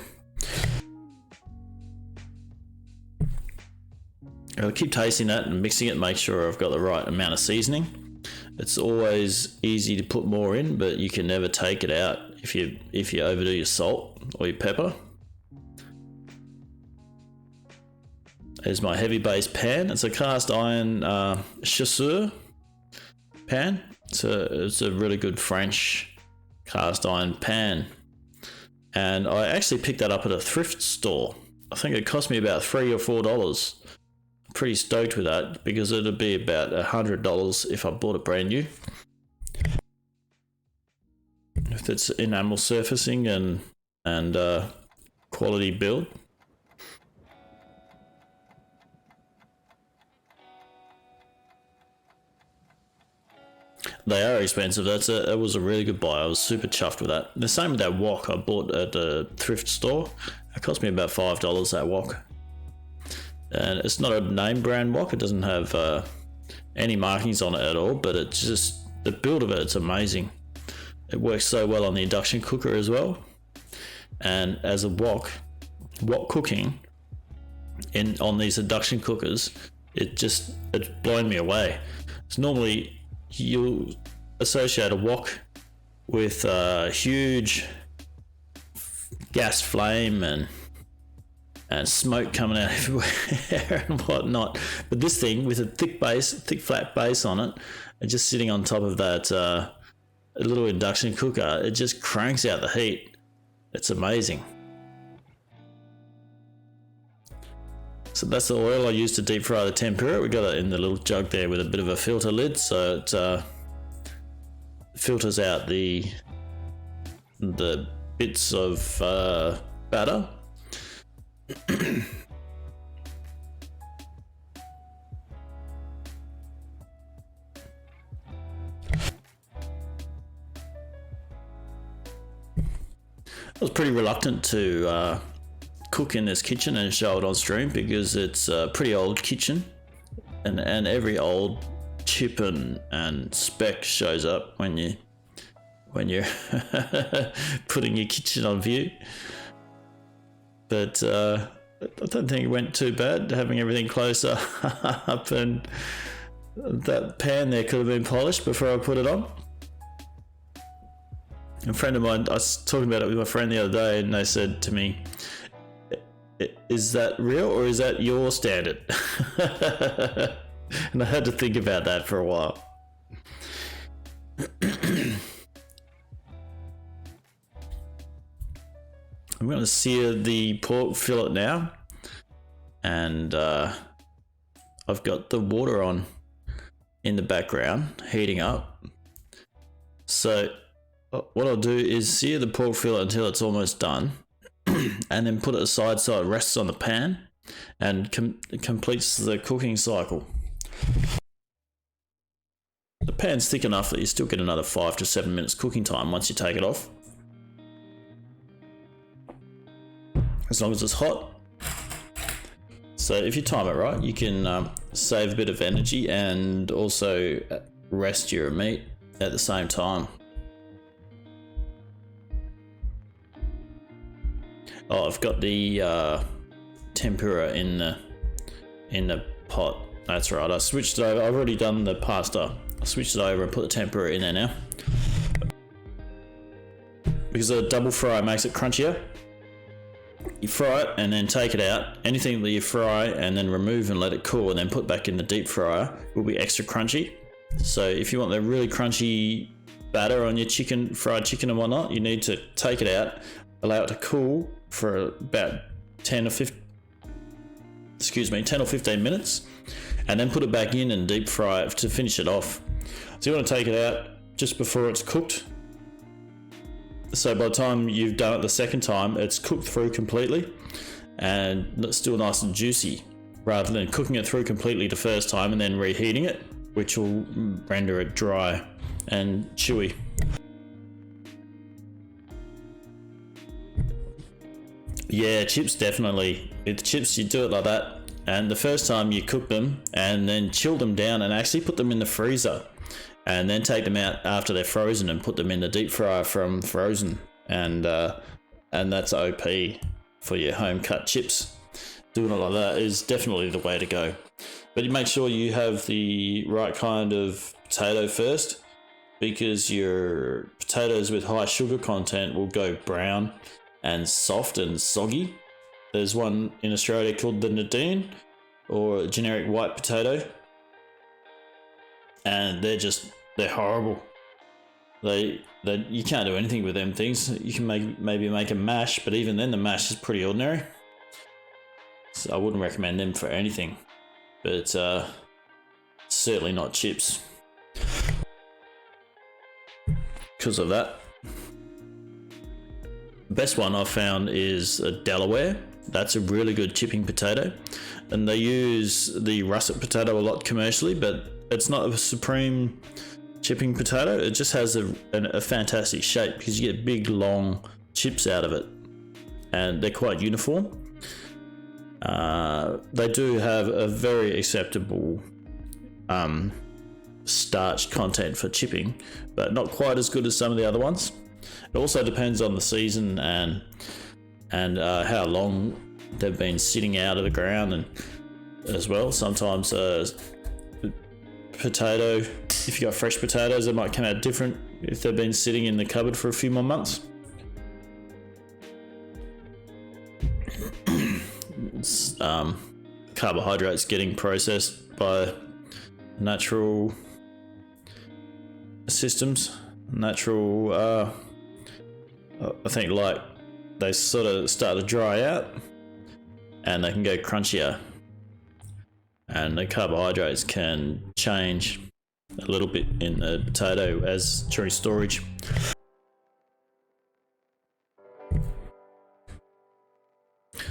I'll keep tasting that and mixing it, make sure I've got the right amount of seasoning. It's always easy to put more in, but you can never take it out if you overdo your salt or your pepper. There's my heavy base pan. It's a cast iron chasseur pan. It's a really good French cast iron pan, and I actually picked that up at a thrift store. I think it cost me about $3 or $4. Pretty stoked with that because it'd be about $100 if I bought it brand new. If it's enamel surfacing and quality build. They are expensive. That was a really good buy. I was super chuffed with that. The same with that wok I bought at the thrift store. It cost me about $5, that wok. And it's not a name brand wok. It doesn't have any markings on it at all, but it's just the build of it's amazing. It works so well on the induction cooker as well. And as a wok cooking on these induction cookers, it's blown me away. It's normally you'll associate a wok with a huge gas flame and smoke coming out everywhere and whatnot. But this thing with a thick flat base on it, and just sitting on top of that a little induction cooker, it just cranks out the heat. It's amazing. So that's the oil I use to deep fry the tempura. We got it in the little jug there with a bit of a filter lid, so it filters out the bits of batter. I was pretty reluctant to cook in this kitchen and show it on stream because it's a pretty old kitchen, and every old chip and speck shows up when you're putting your kitchen on view. But I don't think it went too bad having everything closer up, and that pan there could have been polished before I put it on. A friend of mine, I was talking about it with my friend the other day, and they said to me, "Is that real or is that your standard?" And I had to think about that for a while. I'm going to sear the pork fillet now, and I've got the water on in the background, heating up. So what I'll do is sear the pork fillet until it's almost done, and then put it aside so it rests on the pan and completes the cooking cycle. The pan's thick enough that you still get another 5 to 7 minutes cooking time once you take it off, as long as it's hot. So if you time it right, you can save a bit of energy and also rest your meat at the same time. Oh, I've got the tempura in the pot. That's right. I switched it over. I've already done the pasta. I switched it over and put the tempura in there now, because a double fry makes it crunchier. You fry it and then take it out. Anything that you fry and then remove and let it cool and then put back in the deep fryer will be extra crunchy. So if you want the really crunchy batter on your chicken, fried chicken and whatnot, you need to take it out, allow it to cool for about 10 or 15 minutes, and then put it back in and deep fry it to finish it off. So you want to take it out just before it's cooked, so by the time you've done it the second time, it's cooked through completely and it's still nice and juicy, rather than cooking it through completely the first time and then reheating it, which will render it dry and chewy. Yeah, chips definitely. With chips, you do it like that, and the first time you cook them and then chill them down and actually put them in the freezer, and then take them out after they're frozen and put them in the deep fryer from frozen, and that's OP for your home cut chips. Doing it like that is definitely the way to go. But you make sure you have the right kind of potato first, because your potatoes with high sugar content will go brown and soft and soggy. There's one in Australia called the medallion, or a generic white potato, and they're horrible. You can't do anything with them things. You can maybe make a mash, but even then the mash is pretty ordinary. So I wouldn't recommend them for anything, but certainly not chips because of that. The best one I've found is a Delaware. That's a really good chipping potato, and they use the russet potato a lot commercially, but it's not a supreme chipping potato. It just has a fantastic shape because you get big long chips out of it, and they're quite uniform. They do have a very acceptable starch content for chipping, but not quite as good as some of the other ones. It also depends on the season and how long they've been sitting out of the ground, and as well, sometimes potato, if you got fresh potatoes, they might come out different if they've been sitting in the cupboard for a few more months. It's, carbohydrates getting processed by natural systems, I think, like, they sort of start to dry out and they can go crunchier and the carbohydrates can change a little bit in the potato as during storage.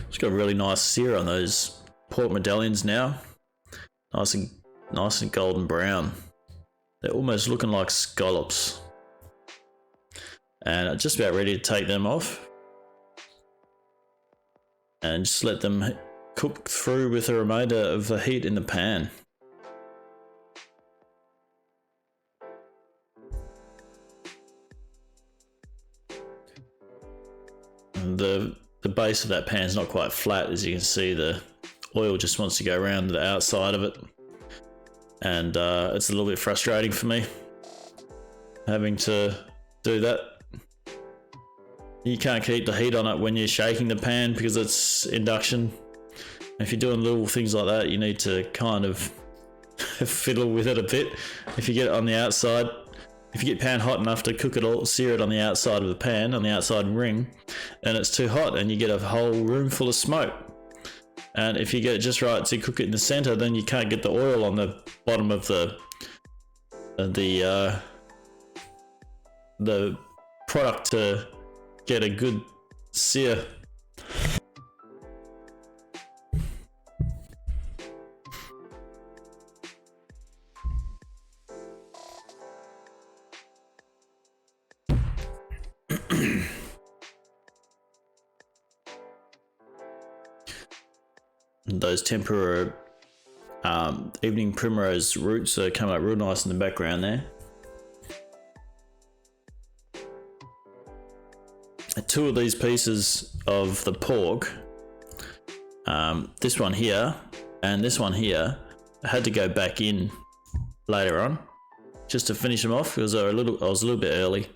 It's got a really nice sear on those pork medallions now. Nice and golden brown. They're almost looking like scallops. And I'm just about ready to take them off. And just let them cook through with the remainder of the heat in the pan. And the base of that pan is not quite flat, as you can see. The oil just wants to go around the outside of it, and it's a little bit frustrating for me having to do that. You can't keep the heat on it when you're shaking the pan because it's induction. If you're doing little things like that, you need to kind of fiddle with it a bit. If you get it on the outside, if you get pan hot enough to cook it all, sear it on the outside of the pan, on the outside ring, and it's too hot and you get a whole room full of smoke. And if you get it just right to cook it in the center, then you can't get the oil on the bottom of the product to get a good sear. Those tempura evening primrose roots are coming up real nice in the background there. Two of these pieces of the pork, this one here and this one here, I had to go back in later on just to finish them off because I was a little bit early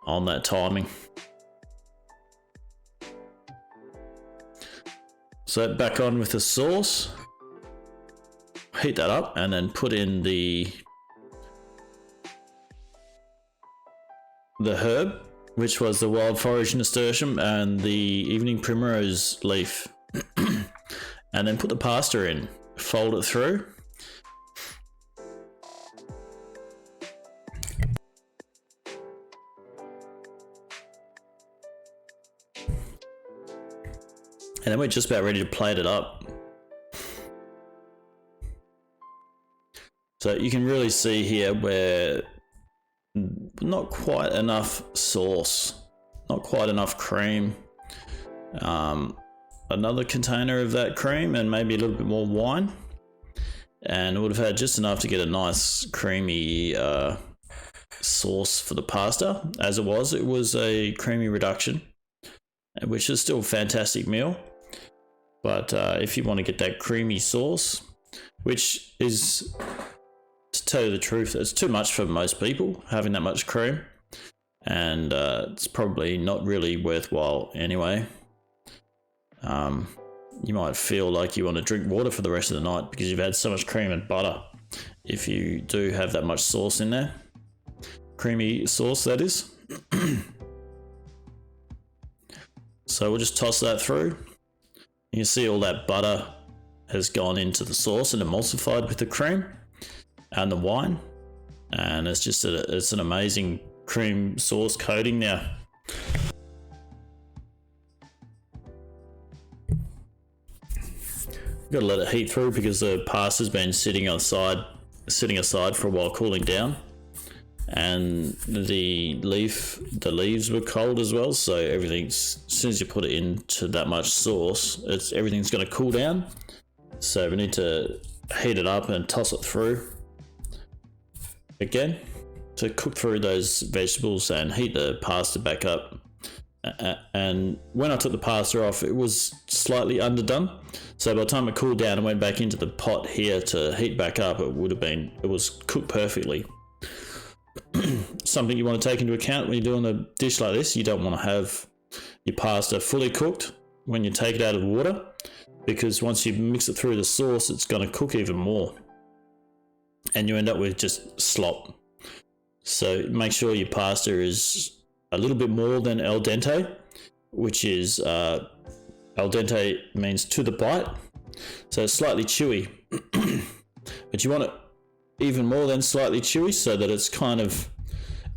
on that timing. So back on with the sauce, heat that up, and then put in the herb, which was the wild foraged nasturtium and the evening primrose leaf, and then put the pasta in, fold it through. And then we're just about ready to plate it up. So you can really see here where not quite enough sauce, not quite enough cream. Another container of that cream and maybe a little bit more wine. And it would have had just enough to get a nice creamy sauce for the pasta. As it was a creamy reduction, which is still a fantastic meal. But if you want to get that creamy sauce, which is, to tell you the truth, it's too much for most people, having that much cream. And it's probably not really worthwhile anyway. You might feel like you want to drink water for the rest of the night because you've had so much cream and butter. If you do have that much sauce in there. Creamy sauce, that is. So we'll just toss that through. You can see all that butter has gone into the sauce and emulsified with the cream and the wine, and it's just it's an amazing cream sauce coating now. Got to let it heat through because the pasta's been sitting aside for a while, cooling down, and the leaves were cold as well. So everything's, as soon as you put it into that much sauce, everything's going to cool down. So we need to heat it up and toss it through again to cook through those vegetables and heat the pasta back up. And when I took the pasta off, it was slightly underdone. So by the time it cooled down and went back into the pot here to heat back up, it was cooked perfectly. Something you want to take into account when you're doing a dish like this, you don't want to have your pasta fully cooked when you take it out of the water, because once you mix it through the sauce, it's going to cook even more and you end up with just slop. So make sure your pasta is a little bit more than al dente, which is al dente means to the bite, So it's slightly chewy, but you want it even more than slightly chewy so that it's kind of,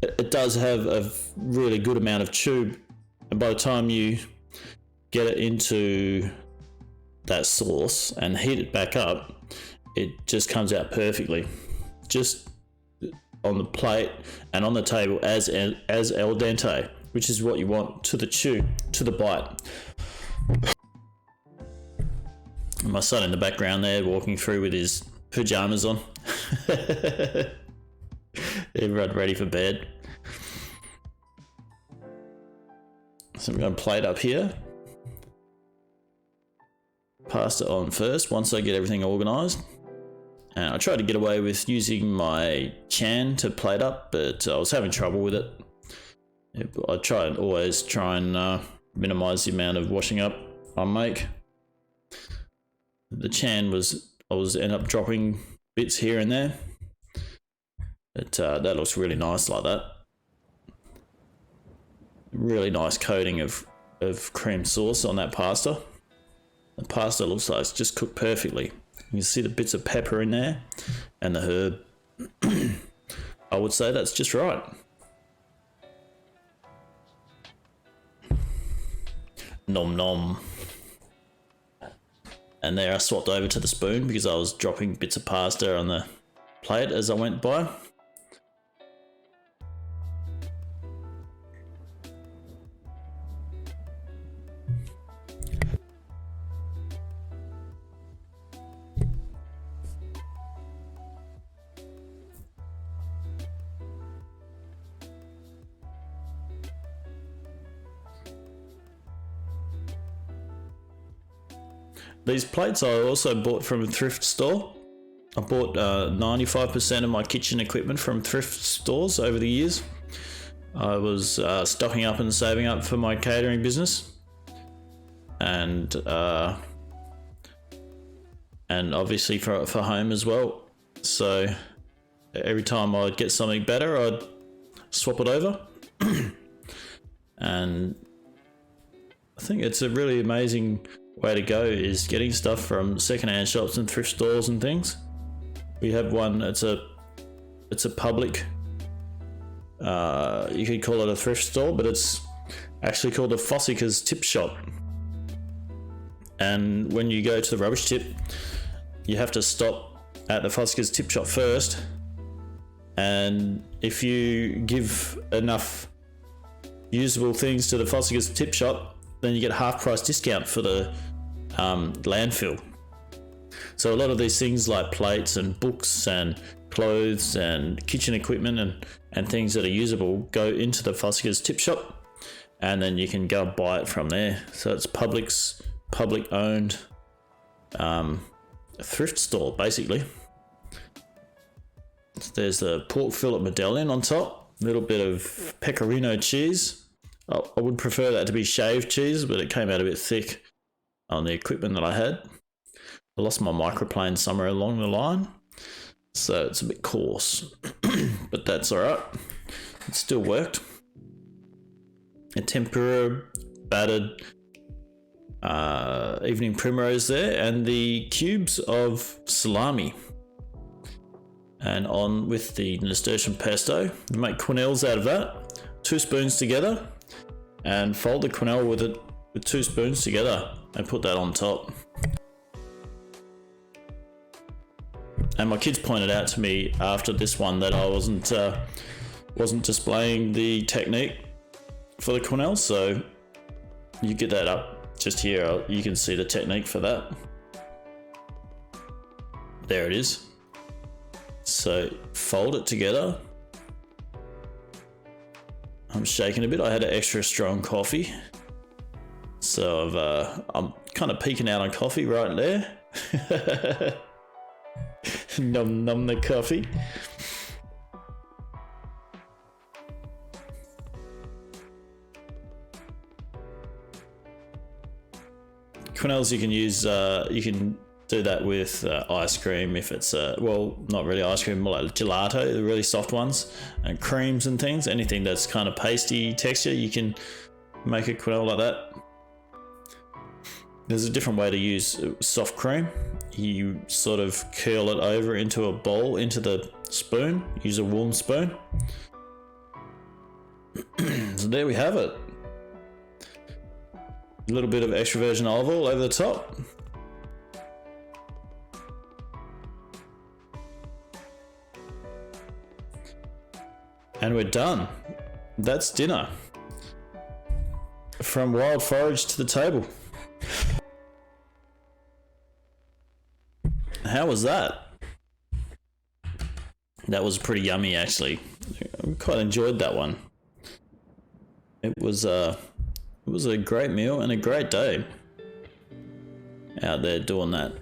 it does have a really good amount of chew, and by the time you get it into that sauce and heat it back up, it just comes out perfectly, just on the plate and on the table as al dente, which is what you want to the chew, to the bite. And my son in the background there walking through with his pajamas on. Everyone ready for bed. So I'm going to plate up here. Pasta on first once I get everything organised. And I tried to get away with using my chan to plate up, but I was having trouble with it. I always try and minimise the amount of washing up I make. The chan I was end up dropping bits here and there, but that looks really nice like that. Really nice coating of cream sauce on that pasta. The pasta looks like it's just cooked perfectly. You can see the bits of pepper in there and the herb. I would say that's just right. Nom nom. And there I swapped over to the spoon because I was dropping bits of pasta on the plate as I went by. These plates I also bought from a thrift store. I bought 95% of my kitchen equipment from thrift stores over the years. I was stocking up and saving up for my catering business, and obviously for home as well. So every time I'd get something better, I'd swap it over. And I think it's a really amazing way to go is getting stuff from secondhand shops and thrift stores and things. We have one, it's a public, you could call it a thrift store, but it's actually called a Fossica's tip shop. And when you go to the rubbish tip, you have to stop at the Fossica's tip shop first, and if you give enough usable things to the Fossica's tip shop, then you get a half price discount for the landfill. So a lot of these things like plates and books and clothes and kitchen equipment and things that are usable go into the Fossica's tip shop, and then you can go and buy it from there. So it's public owned thrift store basically. So there's the pork fillet medallion on top, a little bit of pecorino cheese. I would prefer that to be shaved cheese, but it came out a bit thick on the equipment that I had. I lost my microplane somewhere along the line, so it's a bit coarse, but that's all right. It still worked. A tempura battered evening primrose there, and the cubes of salami. And on with the nasturtium pesto. You make quenelles out of that. 2 spoons together, and fold the quenelle with 2 spoons together and put that on top. And my kids pointed out to me after this one that I wasn't displaying the technique for the quenelle, so you get that up just here. You can see the technique for that. There it is. So fold it together. I'm shaking a bit. I had an extra strong coffee, so I'm kind of peeking out on coffee right there. Nom nom the coffee. Quenelles you can use. You can do that with ice cream if it's well, not really ice cream, more like gelato, the really soft ones, and creams and things. Anything that's kind of pasty texture, you can make a quenelle like that. There's a different way to use soft cream. You sort of curl it over into a bowl, into the spoon. Use a wooden spoon. So there we have it. A little bit of extra virgin olive oil over the top. And we're done. That's dinner. From wild forage to the table. How was that? That was pretty yummy, actually. I quite enjoyed that one. It was a great meal and a great day out there doing that.